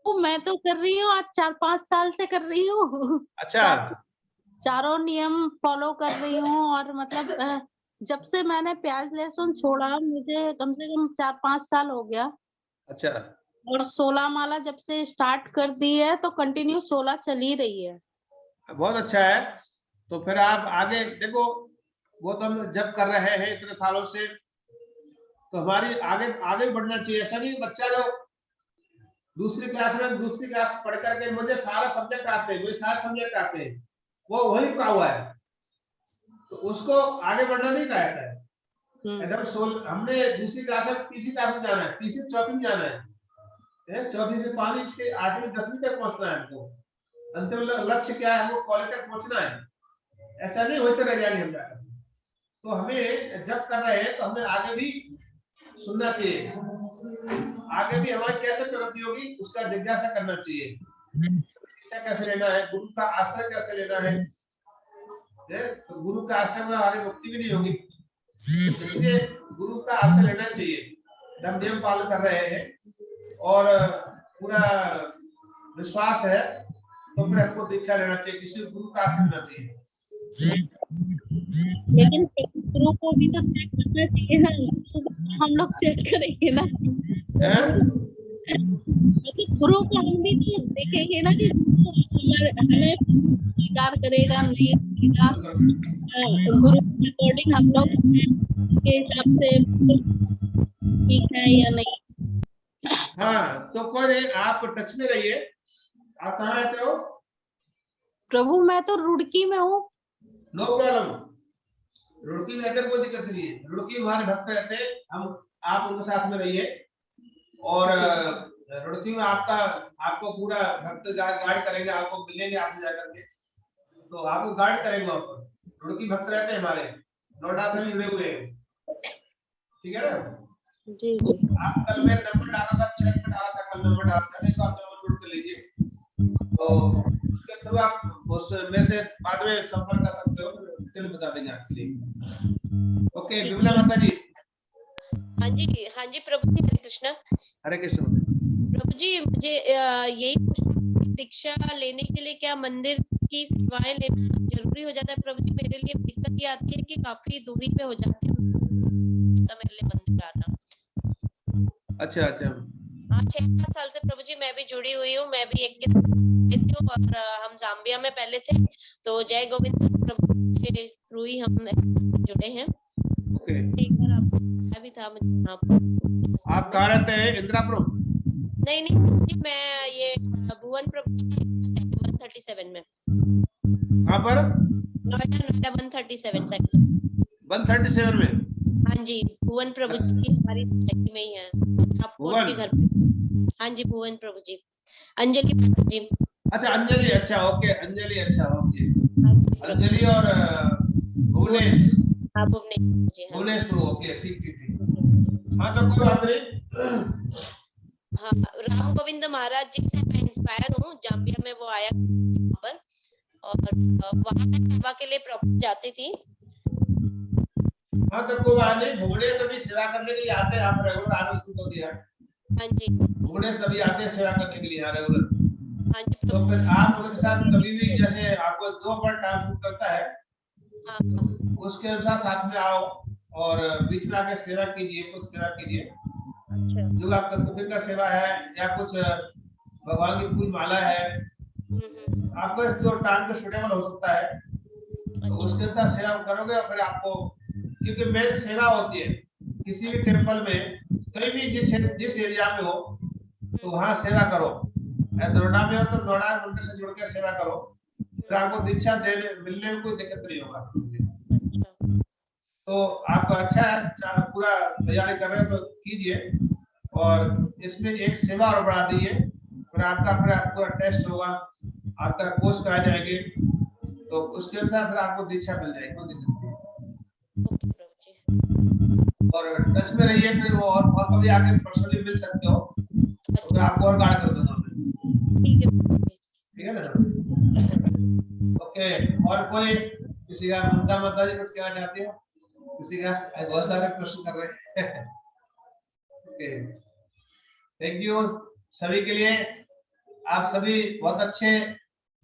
तो मैं तो कर रही हूँ, आज 4-5 साल से कर रही हूँ। अच्छा, चारों नियम फॉलो कर रही हूँ और मतलब जब से मैंने प्याज लहसुन छोड़ा, मुझे कम से कम 4-5 साल हो गया। अच्छा, और 16 माला जब से स्टार्ट कर दी है तो कंटिन्यू 16 चल ही रही है। बहुत अच्छा है। तो फिर आप आगे देखो, वो तो हम जब कर रहे हैं इतने सालों से, तो हमारी आगे आगे बढ़ना चाहिए। ऐसा नहीं बच्चा जो दूसरी क्लास पढ़ करके मुझे सारे सब्जेक्ट आते हैं, वो वही रुका हुआ है, तो उसको आगे बढ़ना नहीं कहा जाता है। अगर हमने दूसरी क्लास में तीसरी क्लास में जाना है, तीसरी चौथी में जाना है, चौथी से 5वीं 8वीं 10वीं तक पहुंचना है हमको। अंतिम लक्ष्य क्या है, हमको कॉलेज तक पहुंचना है। ऐसा नहीं होते रह जाएंगे हम जाकर। तो हमें जब कर रहे हैं तो हमें आगे भी सुनना चाहिए, आगे भी हमारी कैसे प्रगति होगी उसका जिज्ञासा करना चाहिए। शिक्षा कैसे लेना है, गुरु का आश्रय कैसे लेना है, तो गुरु का आश्रय में हमारी मुक्ति भी नहीं होगी, इसलिए गुरु का आश्रय लेना चाहिए। हम नियम पालन कर रहे हैं और पूरा विश्वास है, तो फिर हमको दीक्षा लेना चाहिए, किसी गुरु का आश्रय लेना चाहिए। लेकिन गुरु को भी तो चेक करना चाहिए ना, हम लोग चेक करेंगे ना, मतलब गुरु को हम भी तो देखेंगे ना कि हमें स्वीकार करेगा नहीं करेगा। गुरु के अकॉर्डिंग हम लोग के हिसाब से ठीक है या नहीं। हाँ, तो कोई नहीं, आप टच में रहिए। आप कहाँ रहते हो? प्रभु मैं तो रुड़की में हूँ। नो प्रॉब्लम, रुड़की में रहते कोई दिक्कत नहीं है। रुड़की हमारे भक्त रहते हैं, हम आप उनके साथ में रहिए। और रुड़की में आपको पूरा भक्त गाइड करेंगे, आपको मिलेंगे आपसे जाकर के, तो आपको गाइड करेंगे वहां पर। रुड़की भक्त रहते हैं हमारे, नोएडा से भी जुड़े हुए हैं, ठीक है ना? जी आप कल मेरा नंबर डाला था, चैट में डाला था, कल नंबर डाला था, नहीं तो आप नंबर नोट कर लीजिए, तो उसके थ्रू आप उस में से बाद में संपर्क कर सकते हो, डिटेल बता देंगे आपके लिए। ओके, विमला माता जी। हाँ जी प्रभु जी, हरे कृष्णा। हरे कृष्ण। प्रभु जी, मुझे यही दीक्षा लेने के लिए क्या मंदिर की सेवाएं लेना जरूरी हो जाता है? प्रभु जी, मेरे लिए दिक्कत ये आती है कि काफी दूरी पे हो जाती है मेरे लिए मंदिर आना। अच्छा, हाँ, 6-7 साल से प्रभु जी मैं भी जुड़ी हुई हूँ। मैं भी एक हूँ और हम जाम्बिया में पहले थे, तो जय गोविंद प्रभु के थ्रू ही हम जुड़े हैं। ओके, एक बार आपसे भी था मुझे। आप कहाँ रहते हैं? इंदिरापुरम? नहीं जी, मैं ये भुवन प्रभु 137 में। कहाँ पर? नोएडा 137 सेक्टर 137 में। हाँ जी, भुवन प्रभु जी की हमारी सोसाइटी में ही है, आपको उनके घर पे। हाँ जी, भुवन प्रभु जी, अंजलि जी। अच्छा, अंजलि, अच्छा, ओके, अंजलि, अच्छा, ओके। हाँ जी, अंजलि और भुवनेश। हाँ, भुवनेश जी। हाँ, भुवनेश प्रभु, ओके, ठीक। हाँ, तो कोई बात नहीं। हाँ, राम गोविंद महाराज जी से मैं इंस्पायर हूँ। जाम्बिया में वो आया पर, और वहाँ सेवा के लिए प्रॉपर जाती थी। हाँ, तो कोई बात नहीं, भुवनेश अभी सेवा करने के लिए आते हैं, आप रेगुलर आना शुरू कर दिया। हाँ जी, भुवनेश अभी आते हैं सेवा करने के लिए यहाँ रेगुलर। हाँ जी, तो फिर आप उनके साथ कभी भी, जैसे आपको 2 बार टाइम सूट करता है, हाँ, उसके अनुसार साथ में आओ और बीच में आके सेवा कीजिए, कुछ सेवा कीजिए। अच्छा, जो आपका कुकिंग का सेवा है या कुछ भगवान की फूल माला है, आपको जो टाइम पे सुटेबल हो सकता है, तो उसके अनुसार सेवा करोगे। और फिर आपको, क्योंकि मेन सेवा होती है किसी भी टेम्पल में, कहीं भी जिस एरिया में हो, तो वहाँ सेवा करो। नोएडा में हो तो नोएडा मंदिर से जुड़ के सेवा करो, फिर आपको दीक्षा मिलने में कोई दिक्कत नहीं होगा। तो आपको अच्छा है, पूरा तैयारी कर रहे हो तो कीजिए, और इसमें एक सेवा और बढ़ा दीजिए, फिर आपका पूरा टेस्ट होगा, आपका कोर्स कराए जाएंगे, तो उसके अनुसार फिर आपको दीक्षा मिल जाएगी, कोई दिक्कत नहीं। और टच में रहिए, फिर वो और कभी आके पर्सनली मिल सकते हो, तो फिर आपको और गाइड कर दूंगा मैं। ठीक है ना? ओके, और कोई किसी का मुद्दा माता जी कुछ कहना चाहती हो? किसी का बहुत सारे प्रश्न कर रहे हैं। ओके, थैंक यू सभी के लिए। आप सभी बहुत अच्छे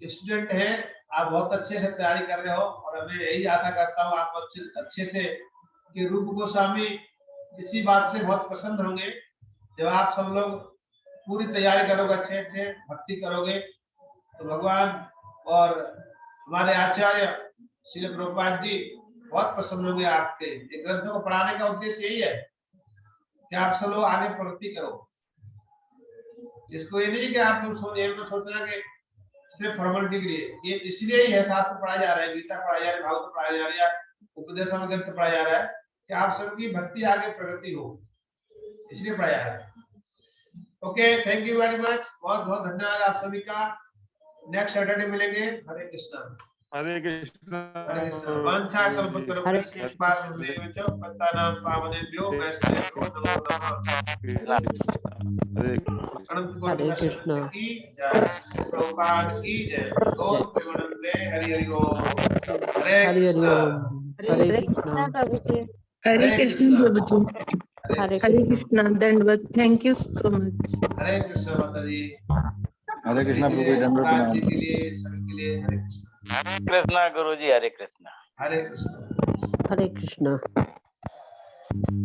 स्टूडेंट हैं, आप बहुत अच्छे से तैयारी कर रहे हो और मैं यही आशा करता हूँ आप अच्छे से कि रूप गोस्वामी इसी बात से बहुत प्रसन्न होंगे जब आप सब लोग पूरी तैयारी करोगे, अच्छे से भक्ति करोगे तो भगवान और हमारे आचार्य श्री प्रभुपाद जी बहुत प्रसन्न होंगे आपके। ये ग्रंथों को पढ़ाने का उद्देश्य यही है कि आप सब लोग आगे प्रगति करो। इसको ये नहीं कि आप लोग सोचना कि सिर्फ फॉर्मेलिटी के लिए, ये इसलिए ही है शास्त्र पढ़ाया जा रहा है, गीता पढ़ाई जा रही है, भागवत पढ़ाया जा रहा है, उपदेश ग्रंथ पढ़ाया जा रहा है कि आप सबकी भक्ति आगे प्रगति हो, इसलिए पढ़ाया जा रहा है। Okay, thank you very much, बहुत बहुत धन्यवाद आप सभी का। नेक्स्ट सैटरडे मिलेंगे। हरे कृष्णा। हरे कृष्णा। हरे कृष्णा। वांछा कल्पतरुभ्यश्च कृपा सिन्धुभ्यो च पतितानां पावनेभ्यो वैष्णवेभ्यो नमो नमः। हरे कृष्णा। की जय, श्री प्रभुपाद की जय। गौर प्रेमानंदे। हरि हरि ओम। हरे कृष्णा। हरे कृष्णा। हरे कृष्ण प्रभु जी। हरे हरे कृष्णा। दंडवत। Thank you so much. Hare Krishna माता जी। हरे कृष्णा प्रभु जी, दंडवत राज प्रणाम। जी के लिए, सभी के लिए हरे कृष्णा। हरे कृष्णा गुरु जी, हरे कृष्णा। हरे कृष्णा। हरे कृष्णा।